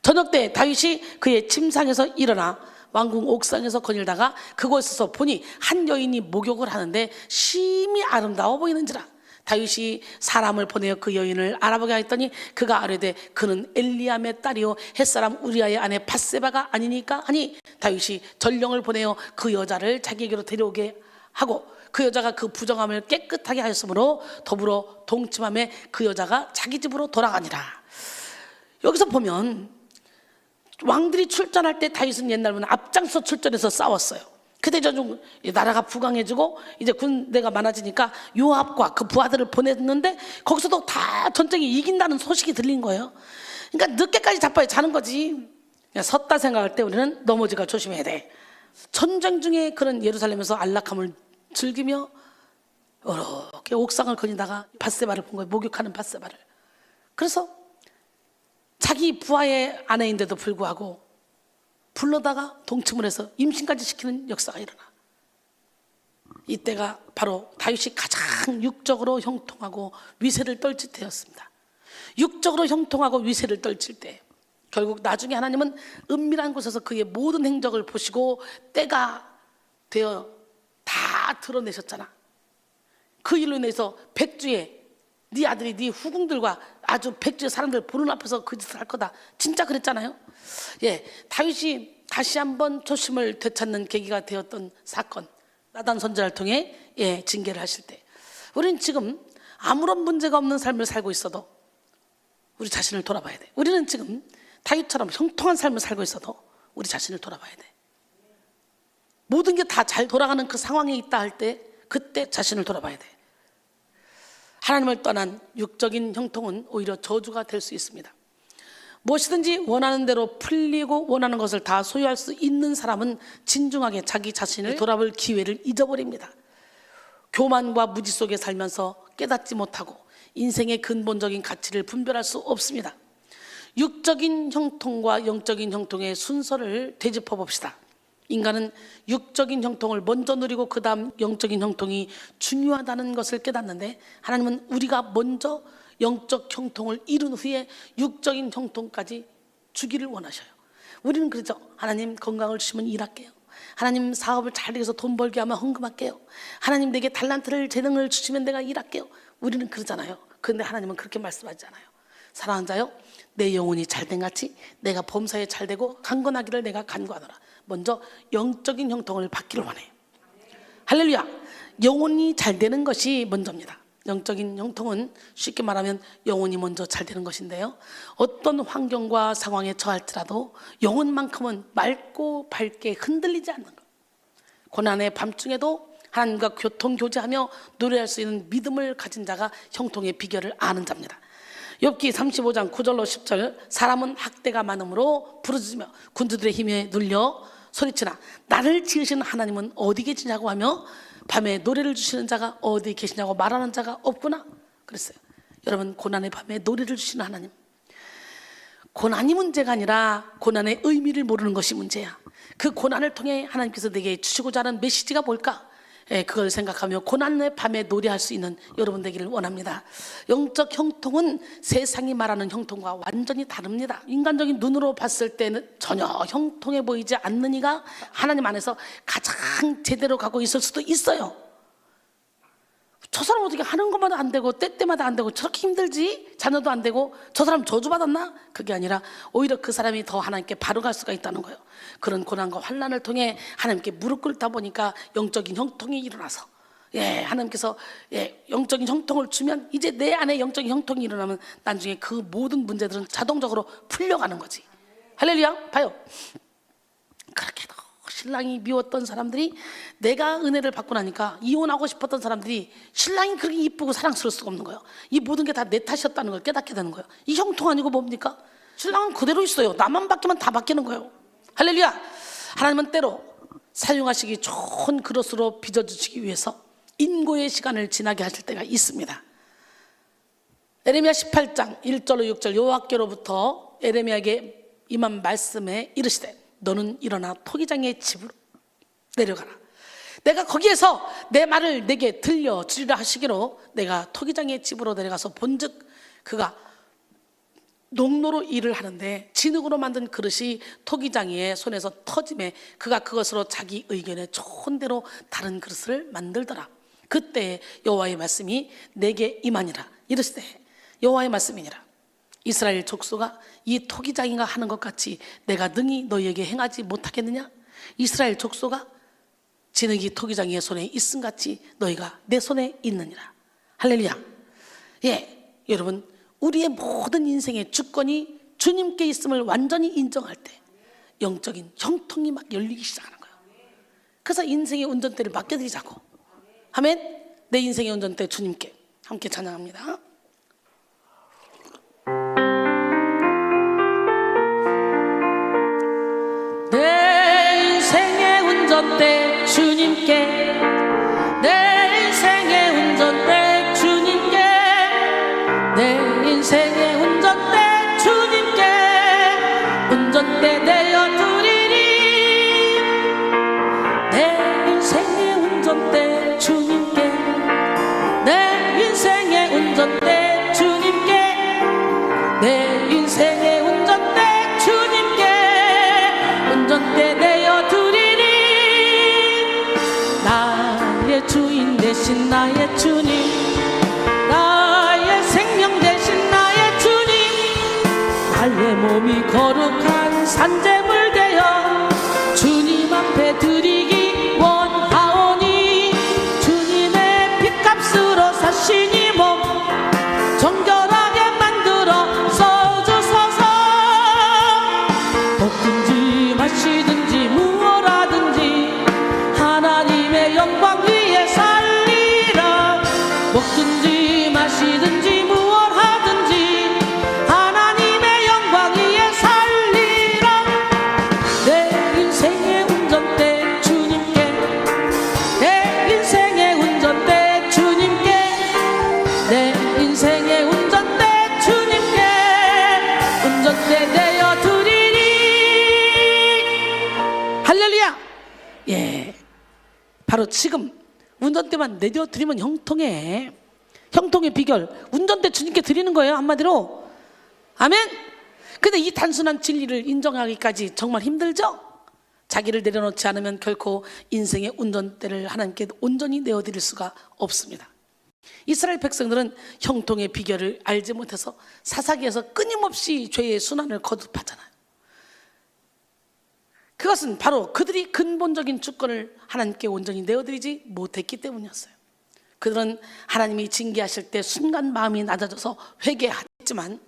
저녁 때 다윗이 그의 침상에서 일어나 왕궁 옥상에서 거닐다가 그곳에서 보니 한 여인이 목욕을 하는데 심히 아름다워 보이는지라. 다윗이 사람을 보내어 그 여인을 알아보게 하였더니 그가 아뢰되 그는 엘리암의 딸이요 햇사람 우리아의 아내 밧세바가 아니니까 하니 다윗이 전령을 보내어 그 여자를 자기에게로 데려오게 하고 그 여자가 그 부정함을 깨끗하게 하였으므로 더불어 동침함에 그 여자가 자기 집으로 돌아가니라. 여기서 보면 왕들이 출전할 때 다윗은 옛날에는 앞장서 출전해서 싸웠어요. 그때 좀 나라가 부강해지고 이제 군대가 많아지니까 요압과 그 부하들을 보냈는데 거기서도 다 전쟁이 이긴다는 소식이 들린 거예요. 그러니까 늦게까지 자빠져 자는 거지. 섰다 생각할 때 우리는 넘어질까 조심해야 돼. 전쟁 중에 그런 예루살렘에서 안락함을 즐기며 이렇게 옥상을 거니다가 밧세바를 본 거예요. 목욕하는 밧세바를. 그래서 자기 부하의 아내인데도 불구하고 불러다가 동침을 해서 임신까지 시키는 역사가 일어나. 이때가 바로 다윗이 가장 육적으로 형통하고 위세를 떨칠 때였습니다. 육적으로 형통하고 위세를 떨칠 때 결국 나중에 하나님은 은밀한 곳에서 그의 모든 행적을 보시고 때가 되어 다 드러내셨잖아. 그 일로 인해서 백주에 네 아들이 네 후궁들과 아주 백주의 사람들 보는 앞에서 그 짓을 할 거다. 진짜 그랬잖아요. 다윗이 다시 한번 초심을 되찾는 계기가 되었던 사건, 나단 선지자를 통해 징계를 하실 때 우리는 지금 아무런 문제가 없는 삶을 살고 있어도 우리 자신을 돌아봐야 돼. 우리는 지금 다윗처럼 형통한 삶을 살고 있어도 우리 자신을 돌아봐야 돼. 모든 게 다 잘 돌아가는 그 상황에 있다 할 때 그때 자신을 돌아봐야 돼. 하나님을 떠난 육적인 형통은 오히려 저주가 될 수 있습니다. 무엇이든지 원하는 대로 풀리고 원하는 것을 다 소유할 수 있는 사람은 진중하게 자기 자신을 돌아볼 기회를 잊어버립니다. 교만과 무지 속에 살면서 깨닫지 못하고 인생의 근본적인 가치를 분별할 수 없습니다. 육적인 형통과 영적인 형통의 순서를 되짚어 봅시다. 인간은 육적인 형통을 먼저 누리고 그 다음 영적인 형통이 중요하다는 것을 깨닫는데 하나님은 우리가 먼저 영적 형통을 이룬 후에 육적인 형통까지 주기를 원하셔요. 우리는 그러죠. 하나님 건강을 주시면 일할게요. 하나님 사업을 잘 해서 돈 벌게 하면 헌금할게요. 하나님 내게 달란트를 재능을 주시면 내가 일할게요. 우리는 그러잖아요. 그런데 하나님은 그렇게 말씀하지 않아요. 사랑하는 자요, 내 영혼이 잘된 같이 내가 범사에 잘되고 강건하기를 내가 간구하노라. 먼저 영적인 형통을 받기를 원해요. 할렐루야. 영혼이 잘되는 것이 먼저입니다. 영적인 형통은 쉽게 말하면 영혼이 먼저 잘되는 것인데요, 어떤 환경과 상황에 처할지라도 영혼만큼은 맑고 밝게 흔들리지 않는 것, 고난의 밤중에도 하나님과 교통교제하며 노래할 수 있는 믿음을 가진 자가 형통의 비결을 아는 자입니다. 욥기 35장 9절로 10절, 사람은 학대가 많음으로 부르짖으며 군주들의 힘에 눌려 소리치나 나를 지으신 하나님은 어디 계시냐고 하며 밤에 노래를 주시는 자가 어디 계시냐고 말하는 자가 없구나 그랬어요. 여러분, 고난의 밤에 노래를 주시는 하나님, 고난이 문제가 아니라 고난의 의미를 모르는 것이 문제야. 그 고난을 통해 하나님께서 내게 주시고자 하는 메시지가 뭘까? 그걸 생각하며 고난의 밤에 노래할 수 있는 여러분 되기를 원합니다. 영적 형통은 세상이 말하는 형통과 완전히 다릅니다. 인간적인 눈으로 봤을 때는 전혀 형통해 보이지 않는 이가 하나님 안에서 가장 제대로 가고 있을 수도 있어요. 저 사람 어떻게 하는 것마다 안 되고 때때마다 안 되고 저렇게 힘들지? 자녀도 안 되고 저 사람 저주받았나? 그게 아니라 오히려 그 사람이 더 하나님께 바로 갈 수가 있다는 거예요. 그런 고난과 환난을 통해 하나님께 무릎 꿇다 보니까 영적인 형통이 일어나서 하나님께서 영적인 형통을 주면 이제 내 안에 영적인 형통이 일어나면 나중에 그 모든 문제들은 자동적으로 풀려가는 거지. 할렐루야. 봐요. 그렇게도 신랑이 미웠던 사람들이 내가 은혜를 받고 나니까 이혼하고 싶었던 사람들이 신랑이 그렇게 이쁘고 사랑스러울 수가 없는 거예요. 이 모든 게 다 내 탓이었다는 걸 깨닫게 되는 거예요. 이 형통 아니고 뭡니까? 신랑은 그대로 있어요. 나만 바뀌면 다 바뀌는 거예요. 할렐루야. 하나님은 때로 사용하시기 좋은 그릇으로 빚어주시기 위해서 인고의 시간을 지나게 하실 때가 있습니다. 에레미야 18장 1절로 6절 여호와께로부터 에레미야에게 임한 말씀에 이르시되 너는 일어나 토기장의 집으로 내려가라. 내가 거기에서 내 말을 내게 들려주리라 하시기로 내가 토기장의 집으로 내려가서 본즉 그가 농로로 일을 하는데 진흙으로 만든 그릇이 토기장이의 손에서 터짐에 그가 그것으로 자기 의견에 좋은 대로 다른 그릇을 만들더라. 그때 여호와의 말씀이 내게 임하니라. 이르시되 여호와의 말씀이니라. 이스라엘 족속아 이 토기장이가 하는 것 같이 내가 능히 너희에게 행하지 못하겠느냐? 이스라엘 족속아 진흙이 토기장이의 손에 있음 같이 너희가 내 손에 있느니라. 할렐루야. 여러분 우리의 모든 인생의 주권이 주님께 있음을 완전히 인정할 때 영적인 형통이 막 열리기 시작하는 거예요. 그래서 인생의 운전대를 맡겨드리자고. 아멘. 내 인생의 운전대 주님께 함께 찬양합니다. 내 인생의 운전대 주님께 내 인생의 운전대 주님께 내 인생의 운전대 주님께 운전대 내어드리리. 내 인생의 운전대 주님께 내 인생의 운전대 주님께 내 인생의 운전대 주님께 운전대 내어드리리. 나의 주인 되신 나의 주님 나의 생명 되신 나의 주님 나의 몸이 거룩한 산재물 되어 주님 앞에 드리기 원하오니 주님의 핏값으로 사신 이 몸 정결하게 만들어 써주소서. 먹든지 마시든지 무엇하든지 하나님의 영광 위에 살리라. 먹든지 마시든지 무엇하든지 하나님의 영광 위에 살리라. 내 인생의 운전대 주님께 내 인생의 운전대 주님께 내 인생의 운전대 주님께 운전대 내어드리리. 할렐루야. 바로 지금 운전대만 내려드리면 형통해. 형통의 비결 운전대 주님께 드리는 거예요. 한마디로 아멘. 근데 이 단순한 진리를 인정하기까지 정말 힘들죠. 자기를 내려놓지 않으면 결코 인생의 운전대를 하나님께 온전히 내어드릴 수가 없습니다. 이스라엘 백성들은 형통의 비결을 알지 못해서 사사기에서 끊임없이 죄의 순환을 거듭하잖아요. 그것은 바로 그들이 근본적인 주권을 하나님께 온전히 내어드리지 못했기 때문이었어요. 그들은 하나님이 징계하실 때 순간 마음이 낮아져서 회개했지만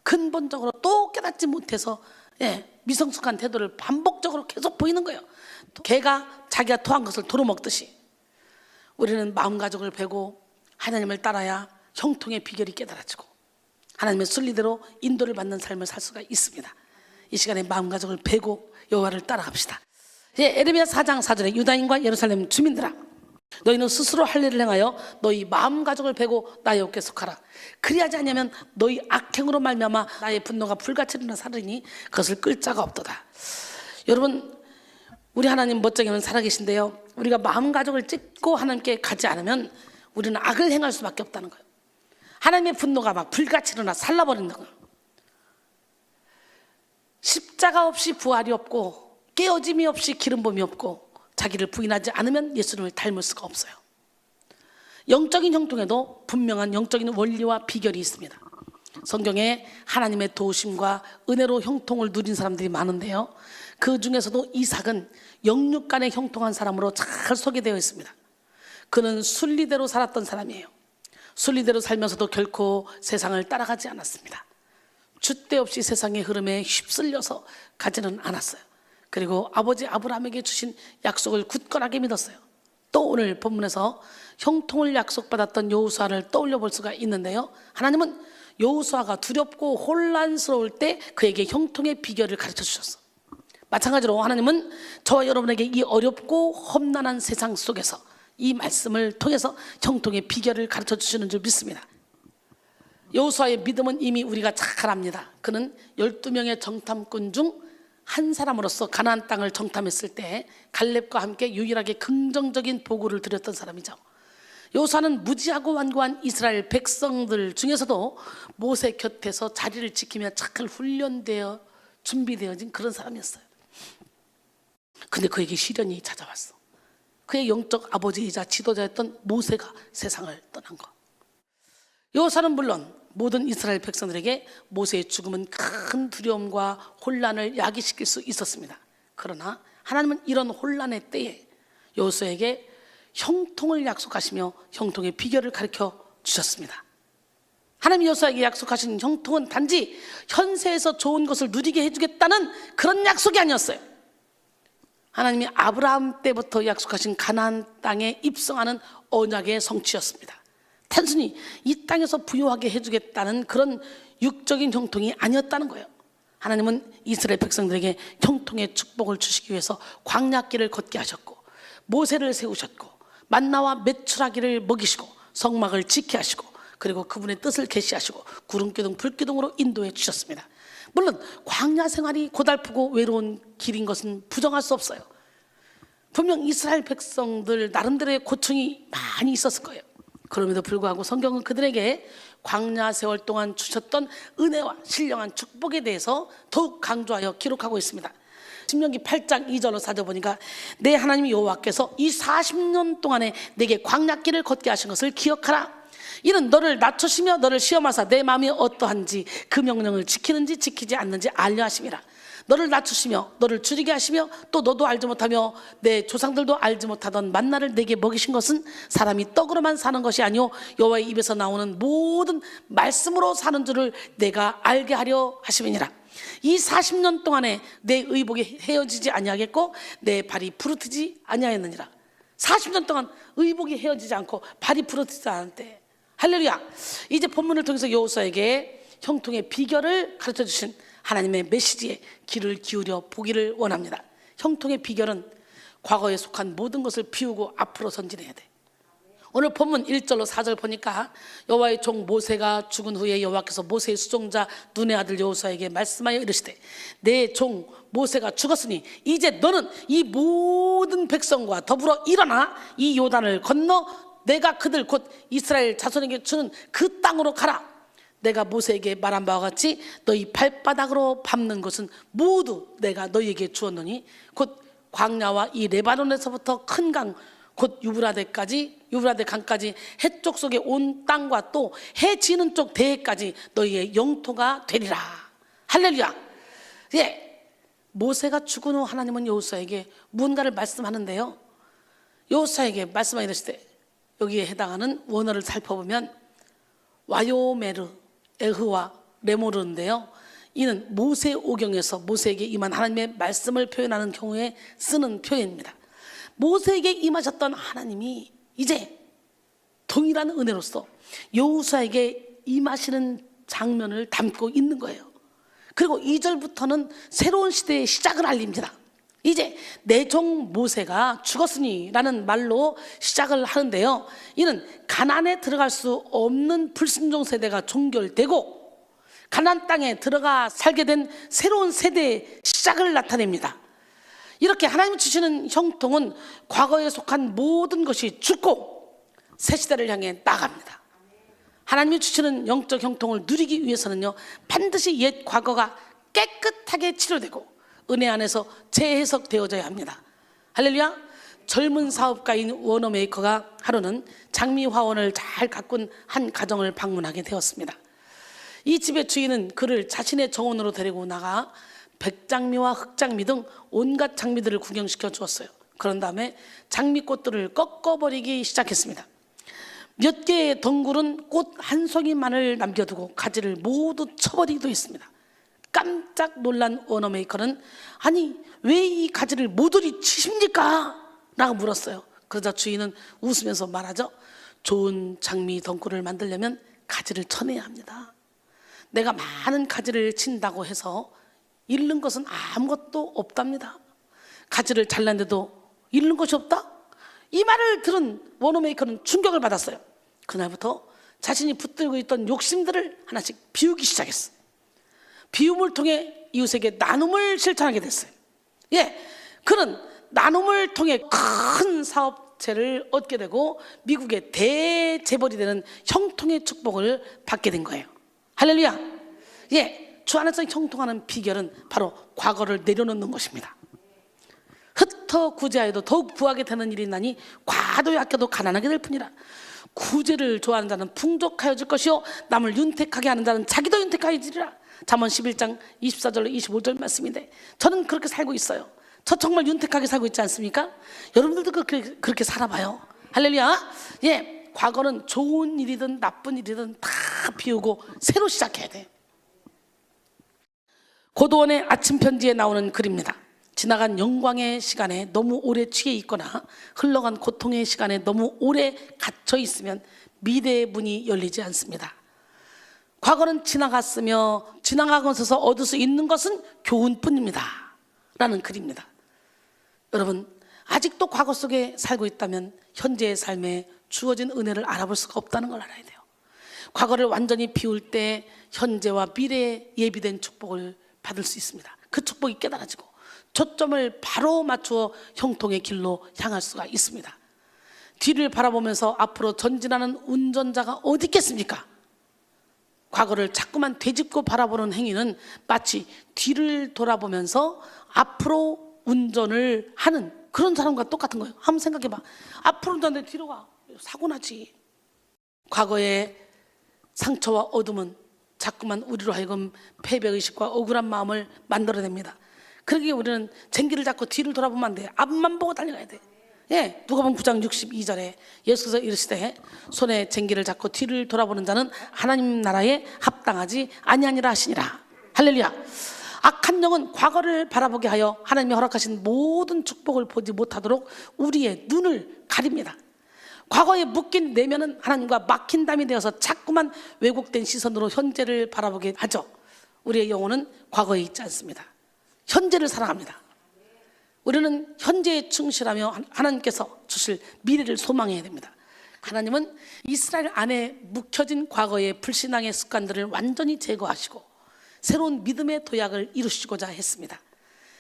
근본적으로 또 깨닫지 못해서 미성숙한 태도를 반복적으로 계속 보이는 거예요. 개가 자기가 토한 것을 도로 먹듯이 우리는 마음가짐을 배고 하나님을 따라야 형통의 비결이 깨달아지고 하나님의 순리대로 인도를 받는 삶을 살 수가 있습니다. 이 시간에 마음가짐을 배고 여호와를 따라갑시다. 에레미야 4장 4절에 유다인과 예루살렘 주민들아 너희는 스스로 할 일을 행하여 너희 마음가짐을 배고 나의 옷께 속하라. 그리하지 않으면 너희 악행으로 말미암아 나의 분노가 불같이 일어나 사르니 그것을 끌 자가 없도다. 여러분 우리 하나님 멋쟁이는 살아계신데요 우리가 마음가짐을 찢고 하나님께 가지 않으면 우리는 악을 행할 수밖에 없다는 거예요. 하나님의 분노가 막 불같이 일어나 살라버린다는 거예요. 십자가 없이 부활이 없고 깨어짐이 없이 기름붐이 없고 자기를 부인하지 않으면 예수님을 닮을 수가 없어요. 영적인 형통에도 분명한 영적인 원리와 비결이 있습니다. 성경에 하나님의 도우심과 은혜로 형통을 누린 사람들이 많은데요, 그 중에서도 이삭은 영육 간에 형통한 사람으로 잘 소개되어 있습니다. 그는 순리대로 살았던 사람이에요. 순리대로 살면서도 결코 세상을 따라가지 않았습니다. 줏대 없이 세상의 흐름에 휩쓸려서 가지는 않았어요. 그리고 아버지 아브라함에게 주신 약속을 굳건하게 믿었어요. 또 오늘 본문에서 형통을 약속받았던 여호수아를 떠올려 볼 수가 있는데요, 하나님은 여호수아가 두렵고 혼란스러울 때 그에게 형통의 비결을 가르쳐 주셨어. 마찬가지로 하나님은 저와 여러분에게 이 어렵고 험난한 세상 속에서 이 말씀을 통해서 형통의 비결을 가르쳐 주시는 줄 믿습니다. 여호수아의 믿음은 이미 우리가 잘 압니다. 그는 12명의 정탐꾼 중 한 사람으로서 가나안 땅을 정탐했을 때 갈렙과 함께 유일하게 긍정적인 보고를 드렸던 사람이죠. 여호수아는 무지하고 완고한 이스라엘 백성들 중에서도 모세 곁에서 자리를 지키며 잘 훈련되어 준비되어진 그런 사람이었어요. 근데 그에게 시련이 찾아왔어. 그의 영적 아버지이자 지도자였던 모세가 세상을 떠난 것. 여호수아는 물론 모든 이스라엘 백성들에게 모세의 죽음은 큰 두려움과 혼란을 야기시킬 수 있었습니다. 그러나 하나님은 이런 혼란의 때에 여호수아에게 형통을 약속하시며 형통의 비결을 가르쳐 주셨습니다. 하나님 여호수아에게 약속하신 형통은 단지 현세에서 좋은 것을 누리게 해주겠다는 그런 약속이 아니었어요. 하나님이 아브라함 때부터 약속하신 가나안 땅에 입성하는 언약의 성취였습니다. 단순히 이 땅에서 부유하게 해주겠다는 그런 육적인 형통이 아니었다는 거예요. 하나님은 이스라엘 백성들에게 형통의 축복을 주시기 위해서 광야길을 걷게 하셨고, 모세를 세우셨고, 만나와 메추라기를 먹이시고, 성막을 지게 하시고, 그리고 그분의 뜻을 계시하시고 구름기둥 불기둥으로 인도해 주셨습니다. 물론 광야 생활이 고달프고 외로운 길인 것은 부정할 수 없어요. 분명 이스라엘 백성들 나름대로의 고충이 많이 있었을 거예요. 그럼에도 불구하고 성경은 그들에게 광야 세월 동안 주셨던 은혜와 신령한 축복에 대해서 더욱 강조하여 기록하고 있습니다. 신명기 8장 2절로 살펴보니까 내 하나님 여호와께서 이 40년 동안에 내게 광야길을 걷게 하신 것을 기억하라. 이는 너를 낮추시며 너를 시험하사 내 마음이 어떠한지 그 명령을 지키는지 지키지 않는지 알려 하심이라. 너를 낮추시며 너를 줄이게 하시며 또 너도 알지 못하며 내 조상들도 알지 못하던 만나를 내게 먹이신 것은 사람이 떡으로만 사는 것이 아니요 여호와의 입에서 나오는 모든 말씀으로 사는 줄을 내가 알게 하려 하심이니라. 이 40년 동안에 내 의복이 헤어지지 아니하겠고 내 발이 부르트지 아니하였느니라. 40년 동안 의복이 헤어지지 않고 발이 부르트지 않았대. 할렐루야. 이제 본문을 통해서 여호수아에게 형통의 비결을 가르쳐 주신 하나님의 메시지에 귀를 기울여 보기를 원합니다. 형통의 비결은 과거에 속한 모든 것을 비우고 앞으로 전진해야 돼. 오늘 본문 1절로 4절 보니까 여호와의 종 모세가 죽은 후에 여호와께서 모세의 수종자 눈의 아들 여호수아에게 말씀하여 이르시되 내 종 모세가 죽었으니 이제 너는 이 모든 백성과 더불어 일어나 이 요단을 건너 내가 그들 곧 이스라엘 자손에게 주는 그 땅으로 가라. 내가 모세에게 말한 바와 같이 너희 발바닥으로 밟는 것은 모두 내가 너희에게 주었노니 곧 광야와 이 레바논에서부터 큰 강 곧 유브라데 강까지 해쪽 속에 온 땅과 또 해 지는 쪽 대해까지 너희의 영토가 되리라. 할렐루야. 예, 모세가 죽은 후 하나님은 여호수아에게 무언가를 말씀하는데요, 여호수아에게 말씀하게 되실 때 여기에 해당하는 원어를 살펴보면 와요메르, 에흐와 레모르인데요, 이는 모세 오경에서 모세에게 임한 하나님의 말씀을 표현하는 경우에 쓰는 표현입니다. 모세에게 임하셨던 하나님이 이제 동일한 은혜로서 여호수아에게 임하시는 장면을 담고 있는 거예요. 그리고 2절부터는 새로운 시대의 시작을 알립니다. 이제 내 종 모세가 죽었으니 라는 말로 시작을 하는데요, 이는 가나안에 들어갈 수 없는 불순종 세대가 종결되고 가나안 땅에 들어가 살게 된 새로운 세대의 시작을 나타냅니다. 이렇게 하나님이 주시는 형통은 과거에 속한 모든 것이 죽고 새 시대를 향해 나갑니다. 하나님이 주시는 영적 형통을 누리기 위해서는요, 반드시 옛 과거가 깨끗하게 치료되고 은혜 안에서 재해석되어져야 합니다. 할렐루야. 젊은 사업가인 워너 메이커가 하루는 장미 화원을 잘 가꾼 한 가정을 방문하게 되었습니다. 이 집의 주인은 그를 자신의 정원으로 데리고 나가 백장미와 흑장미 등 온갖 장미들을 구경시켜 주었어요. 그런 다음에 장미꽃들을 꺾어버리기 시작했습니다. 몇 개의 덩굴은 꽃 한 송이만을 남겨두고 가지를 모두 쳐버리기도 했습니다. 깜짝 놀란 워너 메이커는 아니 왜 이 가지를 모조리 치십니까? 라고 물었어요. 그러자 주인은 웃으면서 말하죠. 좋은 장미 덩굴을 만들려면 가지를 쳐내야 합니다. 내가 많은 가지를 친다고 해서 잃는 것은 아무것도 없답니다. 가지를 잘랐는데도 잃는 것이 없다? 이 말을 들은 워너 메이커는 충격을 받았어요. 그날부터 자신이 붙들고 있던 욕심들을 하나씩 비우기 시작했어요. 비움을 통해 이웃에게 나눔을 실천하게 됐어요. 그는 나눔을 통해 큰 사업체를 얻게 되고 미국의 대재벌이 되는 형통의 축복을 받게 된 거예요. 할렐루야. 주 안에서 형통하는 비결은 바로 과거를 내려놓는 것입니다. 흩어 구제하여도 더욱 부하게 되는 일이 있나니 과도히 아껴도 가난하게 될 뿐이라. 구제를 좋아하는 자는 풍족하여질 것이요 남을 윤택하게 하는 자는 자기도 윤택하여지리라. 잠언 11장 24절로 25절 말씀인데 저는 그렇게 살고 있어요. 저 정말 윤택하게 살고 있지 않습니까? 여러분들도 그렇게 살아봐요. 할렐루야. 과거는 좋은 일이든 나쁜 일이든 다 비우고 새로 시작해야 돼. 고도원의 아침 편지에 나오는 글입니다. 지나간 영광의 시간에 너무 오래 취해 있거나 흘러간 고통의 시간에 너무 오래 갇혀 있으면 미래의 문이 열리지 않습니다. 과거는 지나갔으며 지나가면서 얻을 수 있는 것은 교훈뿐입니다. 라는 글입니다. 여러분, 아직도 과거 속에 살고 있다면 현재의 삶에 주어진 은혜를 알아볼 수가 없다는 걸 알아야 돼요. 과거를 완전히 비울 때 현재와 미래에 예비된 축복을 받을 수 있습니다. 그 축복이 깨달아지고 초점을 바로 맞추어 형통의 길로 향할 수가 있습니다. 뒤를 바라보면서 앞으로 전진하는 운전자가 어디 있겠습니까? 과거를 자꾸만 되짚고 바라보는 행위는 마치 뒤를 돌아보면서 앞으로 운전을 하는 그런 사람과 똑같은 거예요. 한번 생각해봐. 앞으로 운전하는데 뒤로 가. 사고 나지. 과거의 상처와 어둠은 자꾸만 우리로 하여금 패배의식과 억울한 마음을 만들어냅니다. 그러기에 우리는 쟁기를 잡고 뒤를 돌아보면 안 돼. 앞만 보고 달려가야 돼. 누가복음 9장 62절에 예수께서 이르시되 손에 쟁기를 잡고 뒤를 돌아보는 자는 하나님 나라에 합당하지 아니하니라 하시니라. 할렐루야. 악한 영은 과거를 바라보게 하여 하나님이 허락하신 모든 축복을 보지 못하도록 우리의 눈을 가립니다. 과거에 묶인 내면은 하나님과 막힌 담이 되어서 자꾸만 왜곡된 시선으로 현재를 바라보게 하죠. 우리의 영혼은 과거에 있지 않습니다. 현재를 사랑합니다. 우리는 현재에 충실하며 하나님께서 주실 미래를 소망해야 됩니다. 하나님은 이스라엘 안에 묵혀진 과거의 불신앙의 습관들을 완전히 제거하시고 새로운 믿음의 도약을 이루시고자 했습니다.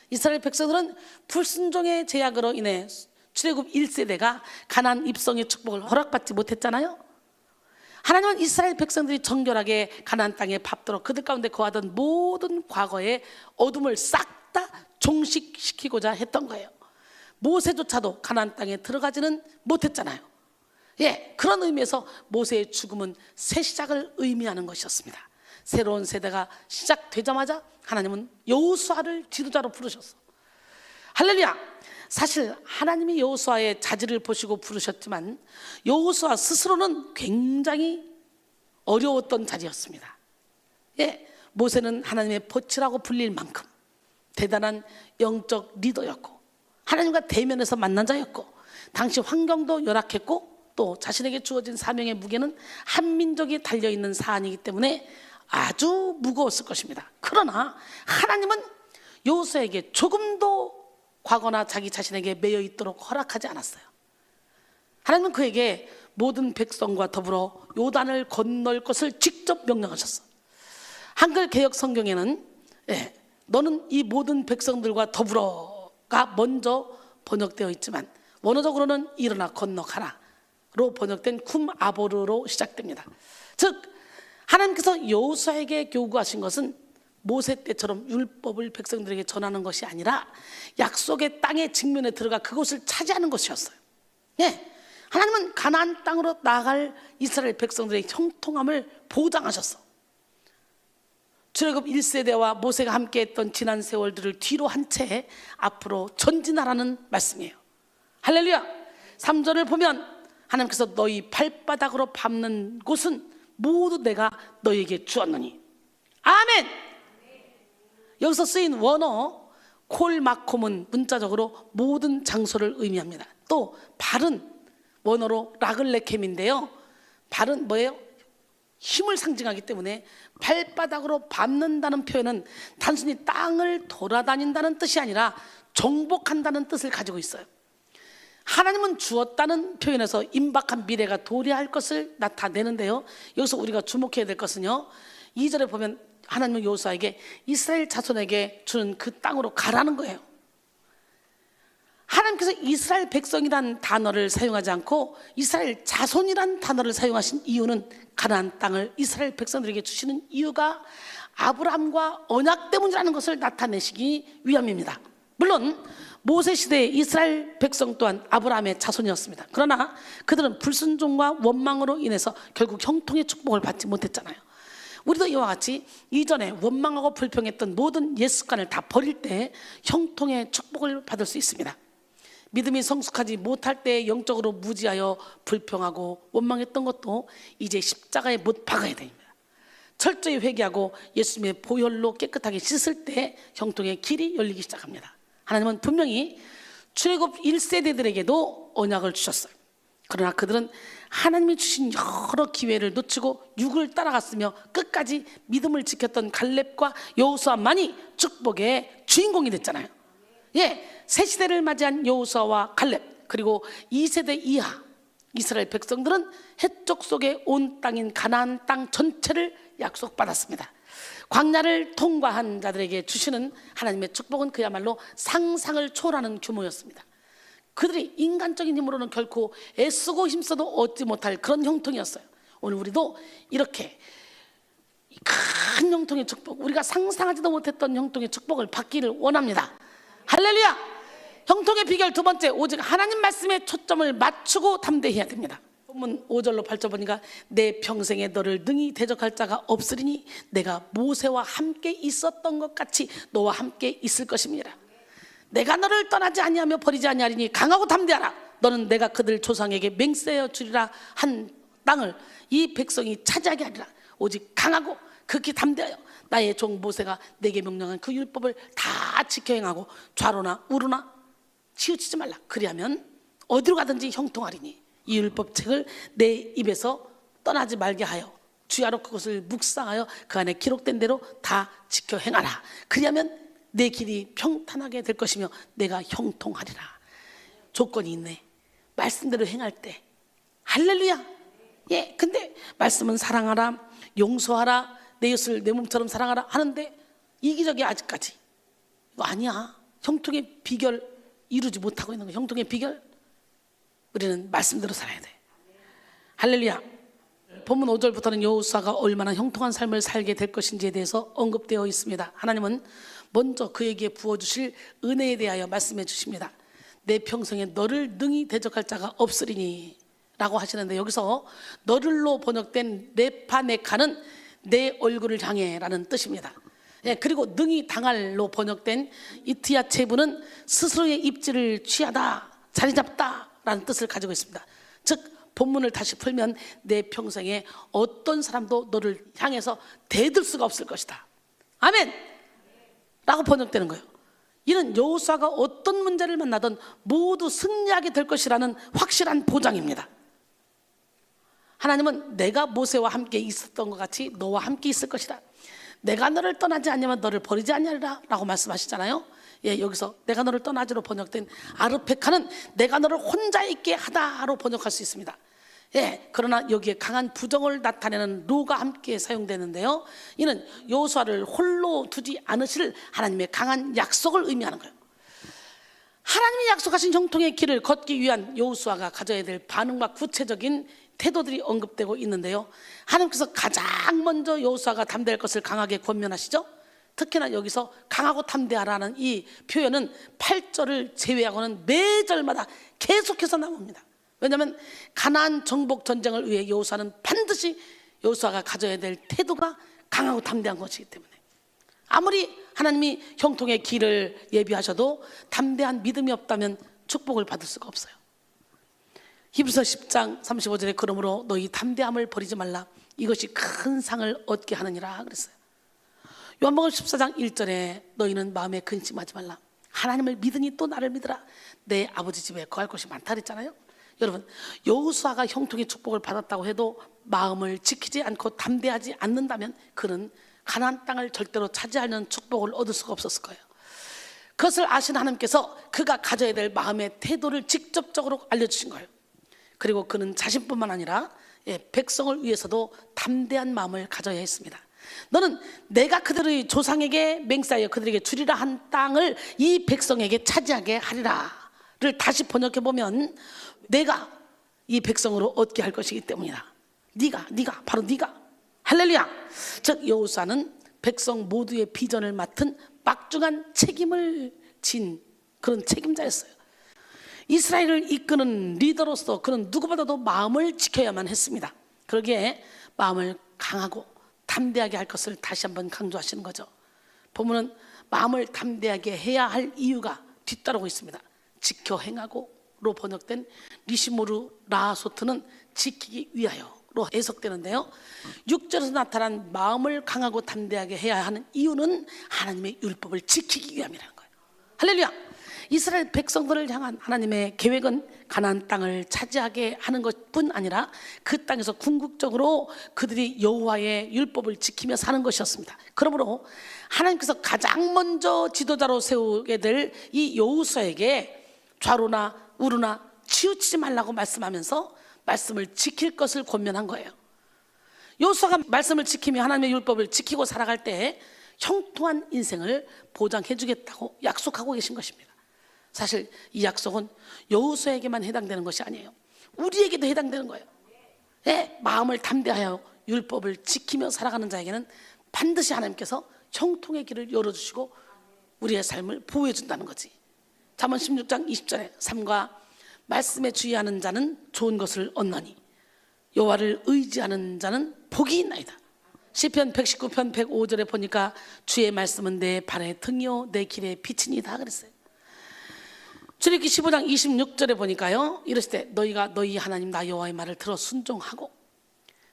이스라엘 백성들은 불순종의 제약으로 인해 출애굽 1세대가 가나안 입성의 축복을 허락받지 못했잖아요. 하나님은 이스라엘 백성들이 정결하게 가나안 땅에 밟도록 그들 가운데 거하던 모든 과거의 어둠을 싹 다 종식시키고자 했던 거예요. 모세조차도 가나안 땅에 들어가지는 못했잖아요. 그런 의미에서 모세의 죽음은 새 시작을 의미하는 것이었습니다. 새로운 세대가 시작되자마자 하나님은 여호수아를 지도자로 부르셨어. 할렐루야. 사실 하나님이 여호수아의 자질을 보시고 부르셨지만 여호수아 스스로는 굉장히 어려웠던 자리였습니다. 모세는 하나님의 보치라고 불릴 만큼 대단한 영적 리더였고 하나님과 대면에서 만난 자였고 당시 환경도 열악했고 또 자신에게 주어진 사명의 무게는 한 민족이 달려있는 사안이기 때문에 아주 무거웠을 것입니다. 그러나 하나님은 여호수아에게 조금도 과거나 자기 자신에게 매여 있도록 허락하지 않았어요. 하나님은 그에게 모든 백성과 더불어 요단을 건널 것을 직접 명령하셨어. 한글 개역 성경에는 너는 이 모든 백성들과 더불어가 먼저 번역되어 있지만 원어적으로는 일어나 건너가라로 번역된 쿰 아보르로 시작됩니다. 즉 하나님께서 여호수아에게 요구하신 것은 모세 때처럼 율법을 백성들에게 전하는 것이 아니라 약속의 땅의 직면에 들어가 그곳을 차지하는 것이었어요. 예, 하나님은 가나안 땅으로 나아갈 이스라엘 백성들의 형통함을 보장하셨어. 출애굽 1세대와 모세가 함께했던 지난 세월들을 뒤로 한 채 앞으로 전진하라는 말씀이에요. 할렐루야. 3절을 보면 하나님께서 너희 발바닥으로 밟는 곳은 모두 내가 너희에게 주었느니. 아멘. 여기서 쓰인 원어 콜마콤은 문자적으로 모든 장소를 의미합니다. 또 발은 원어로 라글레켐인데요, 발은 뭐예요? 힘을 상징하기 때문에 발바닥으로 밟는다는 표현은 단순히 땅을 돌아다닌다는 뜻이 아니라 정복한다는 뜻을 가지고 있어요. 하나님은 주었다는 표현에서 임박한 미래가 도래할 것을 나타내는데요, 여기서 우리가 주목해야 될 것은요, 2절에 보면 하나님은 여호수아에게 이스라엘 자손에게 주는 그 땅으로 가라는 거예요. 하나님께서 이스라엘 백성이란 단어를 사용하지 않고 이스라엘 자손이란 단어를 사용하신 이유는 가나안 땅을 이스라엘 백성들에게 주시는 이유가 아브라함과 언약 때문이라는 것을 나타내시기 위함입니다. 물론 모세 시대의 이스라엘 백성 또한 아브라함의 자손이었습니다. 그러나 그들은 불순종과 원망으로 인해서 결국 형통의 축복을 받지 못했잖아요. 우리도 이와 같이 이전에 원망하고 불평했던 모든 옛 습관을 다 버릴 때 형통의 축복을 받을 수 있습니다. 믿음이 성숙하지 못할 때 영적으로 무지하여 불평하고 원망했던 것도 이제 십자가에 못 박아야 됩니다. 철저히 회개하고 예수님의 보혈로 깨끗하게 씻을 때 형통의 길이 열리기 시작합니다. 하나님은 분명히 출애굽 1세대들에게도 언약을 주셨어요. 그러나 그들은 하나님이 주신 여러 기회를 놓치고 육을 따라갔으며 끝까지 믿음을 지켰던 갈렙과 여호수아만이 축복의 주인공이 됐잖아요. 예, 새 시대를 맞이한 여호수아와 갈렙, 그리고 2세대 이하 이스라엘 백성들은 해쪽 속에 온 땅인 가나안 땅 전체를 약속받았습니다. 광야를 통과한 자들에게 주시는 하나님의 축복은 그야말로 상상을 초월하는 규모였습니다. 그들이 인간적인 힘으로는 결코 애쓰고 힘써도 얻지 못할 그런 형통이었어요. 오늘 우리도 이렇게 큰 형통의 축복, 우리가 상상하지도 못했던 형통의 축복을 받기를 원합니다. 할렐루야. 형통의 비결 두 번째, 오직 하나님 말씀에 초점을 맞추고 담대해야 됩니다. 본문 5절로 8절 보니까 내 평생에 너를 능히 대적할 자가 없으리니 내가 모세와 함께 있었던 것 같이 너와 함께 있을 것입니다. 내가 너를 떠나지 아니하며 버리지 아니하리니 강하고 담대하라. 너는 내가 그들 조상에게 맹세하여 주리라 한 땅을 이 백성이 차지하게 하리라. 오직 강하고 극히 담대하여 나의 종 모세가 내게 명령한 그 율법을 다 지켜 행하고 좌로나 우로나 치우치지 말라. 그리하면 어디로 가든지 형통하리니 이 율법책을 내 입에서 떠나지 말게 하여 주야로 그것을 묵상하여 그 안에 기록된 대로 다 지켜 행하라. 그리하면 내 길이 평탄하게 될 것이며 내가 형통하리라. 조건이 있네. 말씀대로 행할 때. 할렐루야. 예, 근데 말씀은 사랑하라, 용서하라, 내 이웃을 내 몸처럼 사랑하라 하는데 이기적이 아직까지 이거 아니야. 형통의 비결 이루지 못하고 있는 거. 형통의 비결, 우리는 말씀대로 살아야 돼. 할렐루야. 본문 5절부터는 여호수아가 얼마나 형통한 삶을 살게 될 것인지에 대해서 언급되어 있습니다. 하나님은 먼저 그에게 부어주실 은혜에 대하여 말씀해 주십니다. 내 평생에 너를 능히 대적할 자가 없으리니 라고 하시는데, 여기서 너를로 번역된 네파네카는 내 얼굴을 향해 라는 뜻입니다. 예, 그리고 능히 당할로 번역된 이트야 체부는 스스로의 입지를 취하다, 자리 잡다 라는 뜻을 가지고 있습니다. 즉 본문을 다시 풀면 내 평생에 어떤 사람도 너를 향해서 대들 수가 없을 것이다. 아멘 라고 번역되는 거예요. 이는 여호수아가 어떤 문제를 만나든 모두 승리하게 될 것이라는 확실한 보장입니다. 하나님은 내가 모세와 함께 있었던 것 같이 너와 함께 있을 것이다. 내가 너를 떠나지 않으면 너를 버리지 않으리라 라고 말씀하시잖아요. 예, 여기서 내가 너를 떠나지로 번역된 아르페카는 내가 너를 혼자 있게 하다로 번역할 수 있습니다. 예, 그러나 여기에 강한 부정을 나타내는 루가 함께 사용되는데요, 이는 여호수아를 홀로 두지 않으실 하나님의 강한 약속을 의미하는 거예요. 하나님이 약속하신 형통의 길을 걷기 위한 여호수아가 가져야 될 반응과 구체적인 태도들이 언급되고 있는데요, 하나님께서 가장 먼저 여호수아가 담대할 것을 강하게 권면하시죠. 특히나 여기서 강하고 담대하라는 이 표현은 8절을 제외하고는 매 절마다 계속해서 나옵니다. 왜냐하면 가나안 정복 전쟁을 위해 여호수아는 반드시 여호수아가 가져야 될 태도가 강하고 담대한 것이기 때문에, 아무리 하나님이 형통의 길을 예비하셔도 담대한 믿음이 없다면 축복을 받을 수가 없어요. 히브리서 10장 35절에 그러므로 너희 담대함을 버리지 말라, 이것이 큰 상을 얻게 하느니라 그랬어요. 요한복음 14장 1절에 너희는 마음에 근심하지 말라, 하나님을 믿으니 또 나를 믿으라, 내 아버지 집에 거할 곳이 많다 그랬잖아요. 여러분, 여호수아가 형통의 축복을 받았다고 해도 마음을 지키지 않고 담대하지 않는다면 그는 가나안 땅을 절대로 차지하는 축복을 얻을 수가 없었을 거예요. 그것을 아신 하나님께서 그가 가져야 될 마음의 태도를 직접적으로 알려주신 거예요. 그리고 그는 자신뿐만 아니라 백성을 위해서도 담대한 마음을 가져야 했습니다. 너는 내가 그들의 조상에게 맹세하여 그들에게 주리라 한 땅을 이 백성에게 차지하게 하리라를 다시 번역해보면 내가 이 백성으로 얻게 할 것이기 때문이다. 네가 바로 네가, 할렐루야. 즉 여호수아는 백성 모두의 비전을 맡은 막중한 책임을 진 그런 책임자였어요. 이스라엘을 이끄는 리더로서 그는 누구보다도 마음을 지켜야만 했습니다. 그러기에 마음을 강하고 담대하게 할 것을 다시 한번 강조하시는 거죠. 본문은 마음을 담대하게 해야 할 이유가 뒤따르고 있습니다. 지켜 행하고로 번역된 리시모르 라소트는 지키기 위하여로 해석되는데요, 6절에서 나타난 마음을 강하고 담대하게 해야 하는 이유는 하나님의 율법을 지키기 위함이라는 거예요. 할렐루야. 이스라엘 백성들을 향한 하나님의 계획은 가나안 땅을 차지하게 하는 것뿐 아니라 그 땅에서 궁극적으로 그들이 여호와의 율법을 지키며 사는 것이었습니다. 그러므로 하나님께서 가장 먼저 지도자로 세우게 될 이 여호수아에게 좌로나 우로나 치우치지 말라고 말씀하면서 말씀을 지킬 것을 권면한 거예요. 여호수아가 말씀을 지키며 하나님의 율법을 지키고 살아갈 때 형통한 인생을 보장해 주겠다고 약속하고 계신 것입니다. 사실 이 약속은 여호수아에게만 해당되는 것이 아니에요. 우리에게도 해당되는 거예요. 마음을 담대하여 율법을 지키며 살아가는 자에게는 반드시 하나님께서 형통의 길을 열어주시고 우리의 삶을 보호해 준다는 거지. 잠언 16장 20절에 삶과 말씀에 주의하는 자는 좋은 것을 얻나니 여호와를 의지하는 자는 복이 있나이다. 시편 119편 105절에 보니까 주의 말씀은 내 발의 등이요 내 길의 빛이니이다 그랬어요. 출애굽기 15장 26절에 보니까요, 이랬을 때 너희가 너희 하나님 나 여호와의 말을 들어 순종하고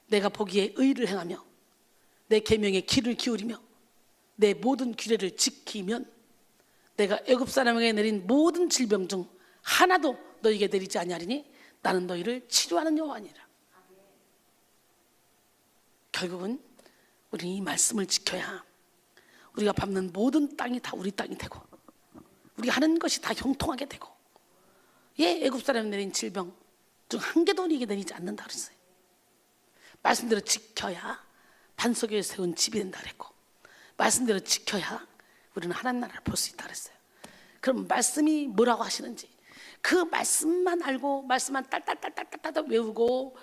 내가 보기에 의를 행하며 내 계명에 귀를 기울이며 내 모든 규례를 지키면 내가 애굽 사람에게 내린 모든 질병 중 하나도 너희에게 내리지 아니하리니 나는 너희를 치료하는 여호와니라. 결국은 우리는 이 말씀을 지켜야 우리가 밟는 모든 땅이 다 우리 땅이 되고 우리가 하는 것이 다 형통하게 되고, 애굽 사람이 내린 질병 중 한 개도 우리에게 내리지 않는다 그랬어요. 말씀대로 지켜야 반석에 세운 집이 된다 그랬고, 말씀대로 지켜야 우리는 하나님 나라를 볼 수 있다 그랬어요. 그럼 말씀이 뭐라고 하시는지 그 말씀만 알고 말씀만 딸딸딸딸딸 외우고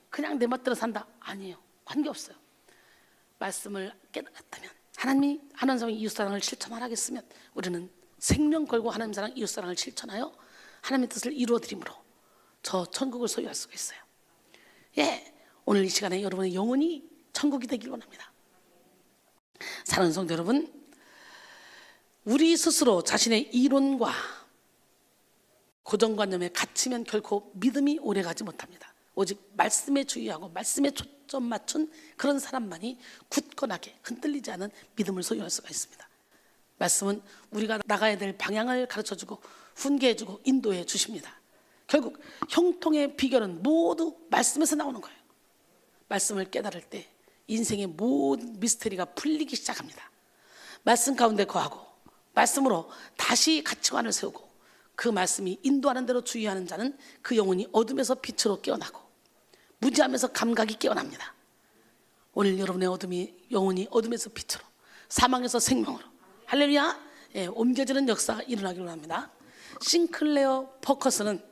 그냥 내 멋대로 산다? 아니에요. 관계없어요. 말씀을 깨달았다면, 하나님이 하나님 사랑 이웃사랑을 실천하라겠으면 우리는 생명 걸고 하나님 사랑 이웃사랑을 실천하여 하나님의 뜻을 이루어드림으로 저 천국을 소유할 수가 있어요. 오늘 이 시간에 여러분의 영혼이 천국이 되길 원합니다. 사랑하는 성도 여러분, 우리 스스로 자신의 이론과 고정관념에 갇히면 결코 믿음이 오래가지 못합니다. 오직 말씀에 주의하고 말씀에 초점 맞춘 그런 사람만이 굳건하게 흔들리지 않은 믿음을 소유할 수가 있습니다. 말씀은 우리가 나가야 될 방향을 가르쳐주고 훈계해주고 인도해 주십니다. 결국 형통의 비결은 모두 말씀에서 나오는 거예요. 말씀을 깨달을 때 인생의 모든 미스터리가 풀리기 시작합니다. 말씀 가운데 거하고 말씀으로 다시 가치관을 세우고 그 말씀이 인도하는 대로 주의하는 자는 그 영혼이 어둠에서 빛으로 깨어나고 무지하면서 감각이 깨어납니다. 오늘 여러분의 영혼이 어둠에서 빛으로, 사망에서 생명으로, 할렐루야, 옮겨지는 역사가 일어나기를 합니다. 싱클레어 포커스는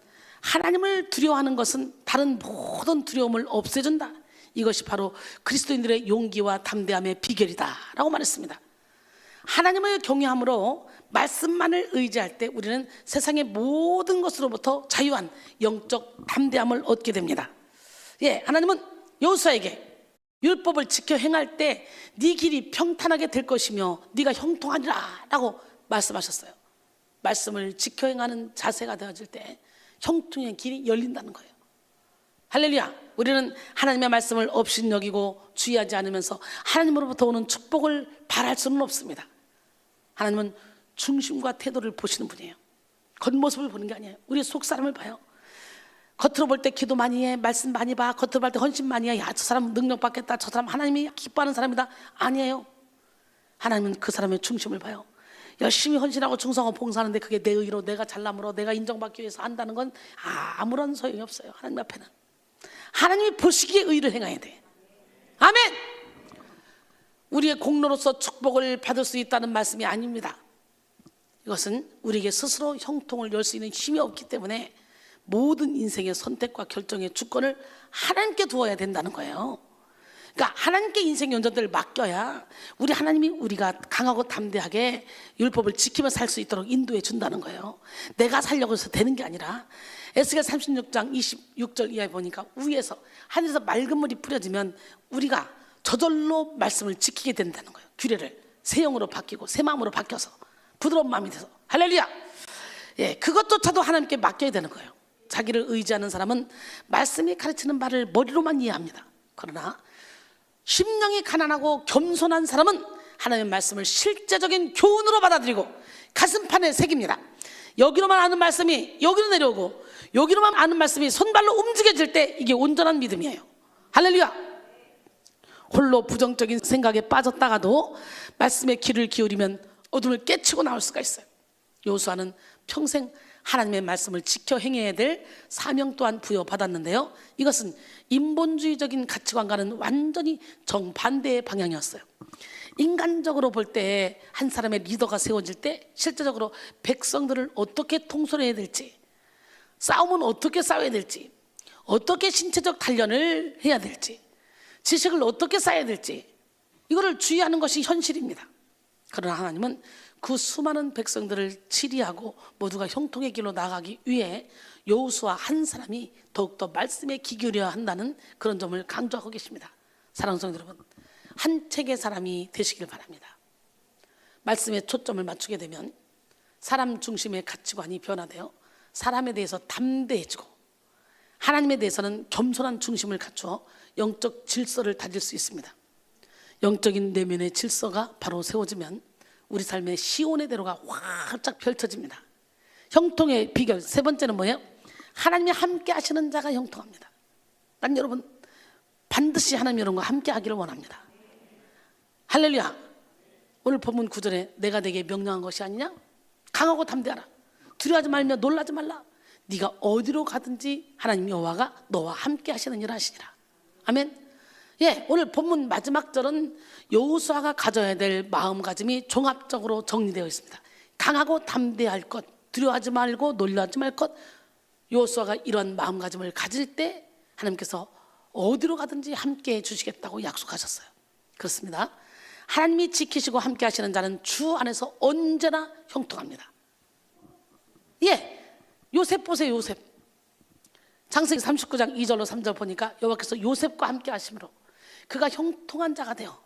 하나님을 두려워하는 것은 다른 모든 두려움을 없애준다. 이것이 바로 그리스도인들의 용기와 담대함의 비결이다라고 말했습니다. 하나님을 경외함으로 말씀만을 의지할 때 우리는 세상의 모든 것으로부터 자유한 영적 담대함을 얻게 됩니다. 하나님은 여호수아에게 율법을 지켜 행할 때 네 길이 평탄하게 될 것이며 네가 형통하리라 라고 말씀하셨어요. 말씀을 지켜 행하는 자세가 되어질 때 형통의 길이 열린다는 거예요. 할렐루야. 우리는 하나님의 말씀을 업신여기고 주의하지 않으면서 하나님으로부터 오는 축복을 바랄 수는 없습니다. 하나님은 중심과 태도를 보시는 분이에요. 겉모습을 보는 게 아니에요. 우리 속사람을 봐요. 겉으로 볼 때 기도 많이 해, 말씀 많이 봐, 겉으로 볼 때 헌신 많이 해. 야, 저 사람 능력 받겠다, 저 사람 하나님이 기뻐하는 사람이다. 아니에요. 하나님은 그 사람의 중심을 봐요. 열심히 헌신하고 충성하고 봉사하는데 그게 내 의로, 내가 잘남으로, 내가 인정받기 위해서 한다는 건 아무런 소용이 없어요. 하나님 앞에는 하나님이 보시기에 의를 행해야 돼. 아멘. 우리의 공로로서 축복을 받을 수 있다는 말씀이 아닙니다. 이것은 우리에게 스스로 형통을 열 수 있는 힘이 없기 때문에 모든 인생의 선택과 결정의 주권을 하나님께 두어야 된다는 거예요. 그러니까 하나님께 인생의 운전대를 맡겨야 우리 하나님이 우리가 강하고 담대하게 율법을 지키며 살 수 있도록 인도해 준다는 거예요. 내가 살려고 해서 되는 게 아니라 에스겔 36장 26절 이하에 보니까 위에서 하늘에서 맑은 물이 뿌려지면 우리가 저절로 말씀을 지키게 된다는 거예요. 규례를 새 영으로 바뀌고 새 마음으로 바뀌어서 부드러운 마음이 돼서. 할렐루야. 그것조차도 하나님께 맡겨야 되는 거예요. 자기를 의지하는 사람은 말씀이 가르치는 바를 머리로만 이해합니다. 그러나 심령이 가난하고 겸손한 사람은 하나님의 말씀을 실제적인 교훈으로 받아들이고 가슴판에 새깁니다. 여기로만 아는 말씀이 여기로 내려오고 여기로만 아는 말씀이 손발로 움직여질 때 이게 온전한 믿음이에요. 할렐루야. 홀로 부정적인 생각에 빠졌다가도 말씀의 귀를 기울이면 어둠을 깨치고 나올 수가 있어요. 여호수아는 평생 하나님의 말씀을 지켜 행해야 될 사명 또한 부여받았는데요, 이것은 인본주의적인 가치관과는 완전히 정반대의 방향이었어요. 인간적으로 볼 때 한 사람의 리더가 세워질 때 실제적으로 백성들을 어떻게 통솔해야 될지, 싸움은 어떻게 싸워야 될지, 어떻게 신체적 단련을 해야 될지, 지식을 어떻게 쌓아야 될지, 이거를 주의하는 것이 현실입니다. 그러나 하나님은 그 수많은 백성들을 치리하고 모두가 형통의 길로 나가기 위해 여호수아 한 사람이 더욱더 말씀에 귀 기울여야 한다는 그런 점을 강조하고 계십니다. 사랑하는 성도 여러분, 한 책의 사람이 되시길 바랍니다. 말씀에 초점을 맞추게 되면 사람 중심의 가치관이 변화되어 사람에 대해서 담대해지고 하나님에 대해서는 겸손한 중심을 갖추어 영적 질서를 다질 수 있습니다. 영적인 내면의 질서가 바로 세워지면 우리 삶의 시온의 대로가 활짝 펼쳐집니다. 형통의 비결 세 번째는 뭐예요? 하나님이 함께 하시는 자가 형통합니다. 난 여러분 반드시 하나님 여러분과 함께 하기를 원합니다. 할렐루야. 오늘 본문 9절에 내가 내게 명령한 것이 아니냐? 강하고 담대하라. 두려워하지 말며 놀라지 말라. 네가 어디로 가든지 하나님 여호와가 너와 함께 하시는 일 하시니라. 아멘. 오늘 본문 마지막 절은 여호수아가 가져야 될 마음가짐이 종합적으로 정리되어 있습니다. 강하고 담대할 것, 두려워하지 말고 놀라지 말 것. 여호수아가 이런 마음가짐을 가질 때 하나님께서 어디로 가든지 함께 해주시겠다고 약속하셨어요. 그렇습니다. 하나님이 지키시고 함께 하시는 자는 주 안에서 언제나 형통합니다. 요셉 보세요. 요셉 창세기 39장 2절로 3절 보니까 여호와께서 요셉과 함께 하심으로 그가 형통한 자가 되어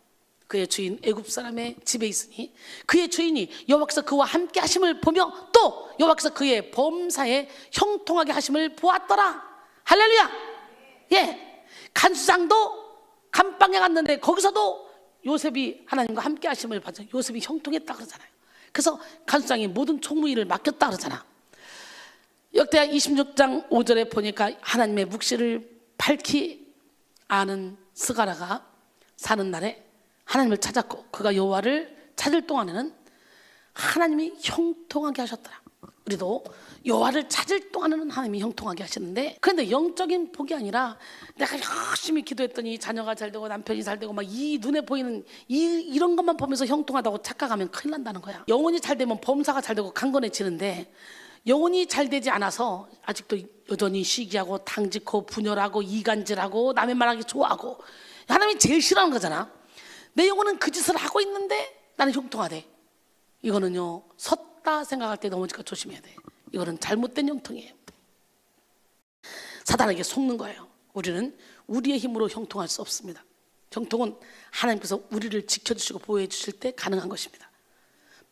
그의 주인 애굽 사람의 집에 있으니 그의 주인이 여호와께서 그와 함께 하심을 보며 또 여호와께서 그의 범사에 형통하게 하심을 보았더라. 할렐루야. 간수장도 감방에 갔는데 거기서도 요셉이 하나님과 함께 하심을 받아 요셉이 형통했다 그러잖아요. 그래서 간수장이 모든 총무일을 맡겼다 그러잖아. 역대하 26장 5절에 보니까 하나님의 묵시를 밝히 아는 스가랴가 사는 날에 하나님을 찾았고 그가 여호와를 찾을 동안에는 하나님이 형통하게 하셨더라. 우리도 여호와를 찾을 동안에는 하나님이 형통하게 하시는데, 그런데 영적인 복이 아니라 내가 열심히 기도했더니 자녀가 잘 되고 남편이 잘 되고 막 이 눈에 보이는 이런 것만 보면서 형통하다고 착각하면 큰일 난다는 거야. 영혼이 잘 되면 범사가 잘 되고 강건해지는데 영혼이 잘 되지 않아서 아직도 여전히 시기하고 당직하고 분열하고 이간질하고 남의 말하기 좋아하고 하나님이 제일 싫어하는 거잖아. 내 영혼은 그 짓을 하고 있는데 나는 형통하대. 이거는요 섰다 생각할 때 넘어질까 조심해야 돼. 이거는 잘못된 형통이에요. 사단에게 속는 거예요. 우리는 우리의 힘으로 형통할 수 없습니다. 형통은 하나님께서 우리를 지켜주시고 보호해 주실 때 가능한 것입니다.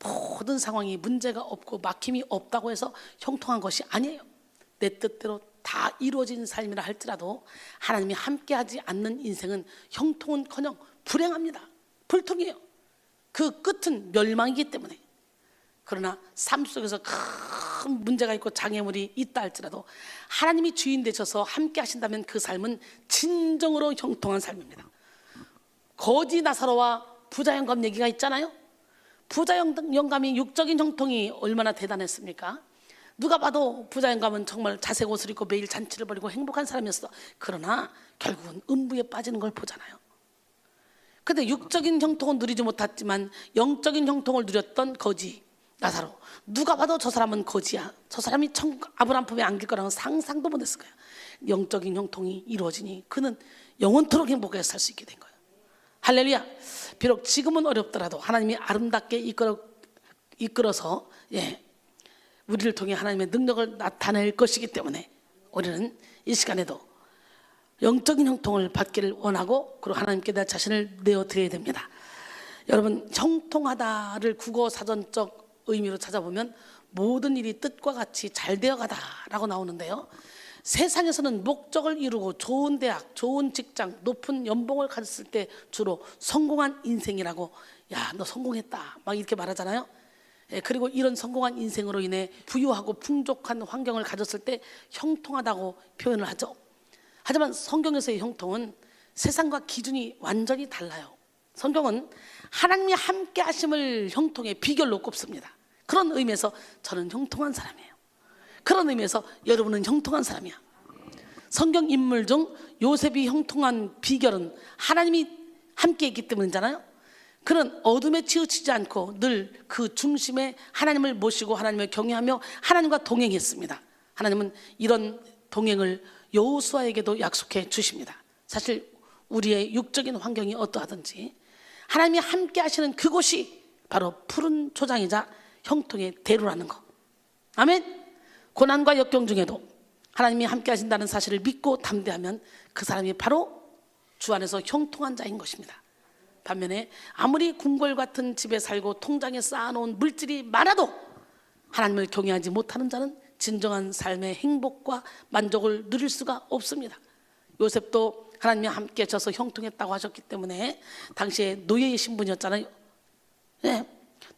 모든 상황이 문제가 없고 막힘이 없다고 해서 형통한 것이 아니에요. 내 뜻대로 다 이루어진 삶이라 할지라도 하나님이 함께하지 않는 인생은 형통은커녕 불행합니다. 불통이에요. 그 끝은 멸망이기 때문에. 그러나 삶 속에서 큰 문제가 있고 장애물이 있다 할지라도 하나님이 주인 되셔서 함께 하신다면 그 삶은 진정으로 형통한 삶입니다. 거지 나사로와 부자 영감 얘기가 있잖아요. 부자 영감이 육적인 형통이 얼마나 대단했습니까? 누가 봐도 부자 영감은 정말 자색 옷을 입고 매일 잔치를 벌이고 행복한 사람이었어. 그러나 결국은 음부에 빠지는 걸 보잖아요. 근데 육적인 형통은 누리지 못했지만 영적인 형통을 누렸던 거지 나사로, 누가 봐도 저 사람은 거지야. 저 사람이 천국 아브라함 품에 안길 거라는 상상도 못했을 거야. 영적인 형통이 이루어지니 그는 영원토록 행복하게 살 수 있게 된 거예요. 할렐루야. 비록 지금은 어렵더라도 하나님이 아름답게 이끌어서 우리를 통해 하나님의 능력을 나타낼 것이기 때문에 우리는 이 시간에도 영적인 형통을 받기를 원하고 그리고 하나님께 내 자신을 내어드려야 됩니다. 여러분, 형통하다를 국어사전적 의미로 찾아보면 모든 일이 뜻과 같이 잘 되어가다라고 나오는데요, 세상에서는 목적을 이루고 좋은 대학, 좋은 직장, 높은 연봉을 가졌을 때 주로 성공한 인생이라고, 야, 너 성공했다 막 이렇게 말하잖아요. 그리고 이런 성공한 인생으로 인해 부유하고 풍족한 환경을 가졌을 때 형통하다고 표현을 하죠. 하지만 성경에서의 형통은 세상과 기준이 완전히 달라요. 성경은 하나님이 함께 하심을 형통의 비결로 꼽습니다. 그런 의미에서 저는 형통한 사람이에요. 그런 의미에서 여러분은 형통한 사람이야. 성경 인물 중 요셉이 형통한 비결은 하나님이 함께 있기 때문이잖아요. 그는 어둠에 치우치지 않고 늘 그 중심에 하나님을 모시고 하나님을 경외하며 하나님과 동행했습니다. 하나님은 이런 동행을 여호수아에게도 약속해 주십니다. 사실 우리의 육적인 환경이 어떠하든지 하나님이 함께 하시는 그곳이 바로 푸른 초장이자 형통의 대로라는 거. 아멘. 고난과 역경 중에도 하나님이 함께 하신다는 사실을 믿고 담대하면 그 사람이 바로 주 안에서 형통한 자인 것입니다. 반면에 아무리 궁궐 같은 집에 살고 통장에 쌓아놓은 물질이 많아도 하나님을 경외하지 못하는 자는 진정한 삶의 행복과 만족을 누릴 수가 없습니다. 요셉도 하나님이 함께 하셔서 형통했다고 하셨기 때문에 당시에 노예의 신분이었잖아요.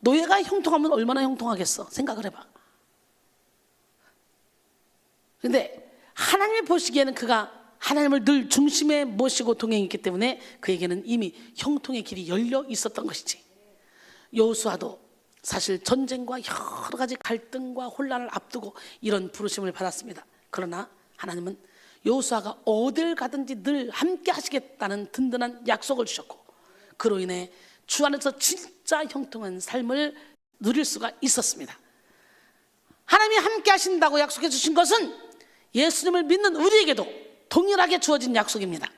노예가 형통하면 얼마나 형통하겠어. 생각을 해봐. 근데 하나님이 보시기에는 그가 하나님을 늘 중심에 모시고 동행했기 때문에 그에게는 이미 형통의 길이 열려 있었던 것이지. 여호수아도 사실 전쟁과 여러 가지 갈등과 혼란을 앞두고 이런 부르심을 받았습니다. 그러나 하나님은 여호수아가 어딜 가든지 늘 함께 하시겠다는 든든한 약속을 주셨고 그로 인해 주 안에서 진짜 형통한 삶을 누릴 수가 있었습니다. 하나님이 함께 하신다고 약속해 주신 것은 예수님을 믿는 우리에게도 동일하게 주어진 약속입니다.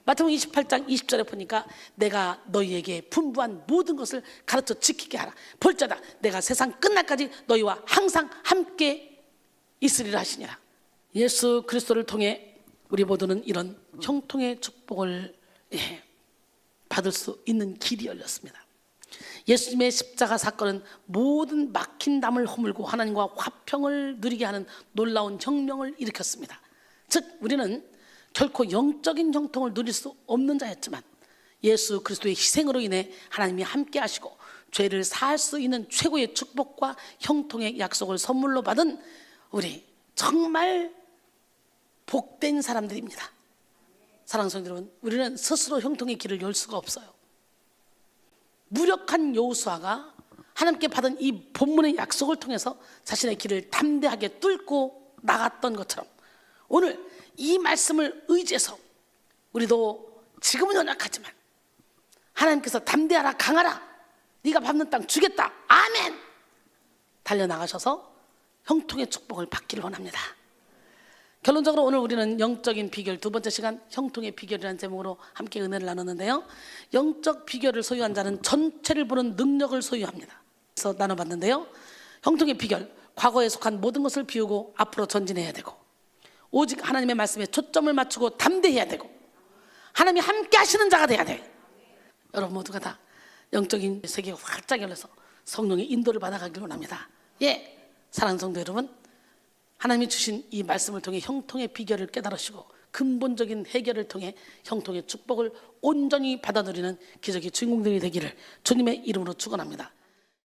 마태복음 28장 20절에 보니까 내가 너희에게 분부한 모든 것을 가르쳐 지키게 하라. 볼자다 내가 세상 끝날까지 너희와 항상 함께 있으리라 하시니라. 예수 그리스도를 통해 우리 모두는 이런 형통의 축복을 받을 수 있는 길이 열렸습니다. 예수님의 십자가 사건은 모든 막힌 담을 허물고 하나님과 화평을 누리게 하는 놀라운 혁명을 일으켰습니다. 즉 우리는 결코 영적인 형통을 누릴 수 없는 자였지만 예수 그리스도의 희생으로 인해 하나님이 함께 하시고 죄를 사할 수 있는 최고의 축복과 형통의 약속을 선물로 받은 우리 정말 복된 사람들입니다. 사랑하는 성도 여러분, 우리는 스스로 형통의 길을 열 수가 없어요. 무력한 여호수아가 하나님께 받은 이 본문의 약속을 통해서 자신의 길을 담대하게 뚫고 나갔던 것처럼 오늘 이 말씀을 의지해서 우리도 지금은 연약하지만 하나님께서 담대하라 강하라 네가 밟는 땅 주겠다 아멘 달려나가셔서 형통의 축복을 받기를 원합니다. 결론적으로 오늘 우리는 영적인 비결 두 번째 시간 형통의 비결이라는 제목으로 함께 은혜를 나눴는데요. 영적 비결을 소유한 자는 전체를 보는 능력을 소유합니다. 그래서 나눠봤는데요. 형통의 비결, 과거에 속한 모든 것을 비우고 앞으로 전진해야 되고, 오직 하나님의 말씀에 초점을 맞추고 담대해야 되고, 하나님이 함께 하시는 자가 돼야 돼. 여러분 모두가 다 영적인 세계가 활짝 열려서 성령의 인도를 받아가길 원합니다. 예, 사랑하는 성도 여러분, 하나님이 주신 이 말씀을 통해 형통의 비결을 깨달으시고 근본적인 해결을 통해 형통의 축복을 온전히 받아 누리는 기적의 주인공들이 되기를 주님의 이름으로 축원합니다.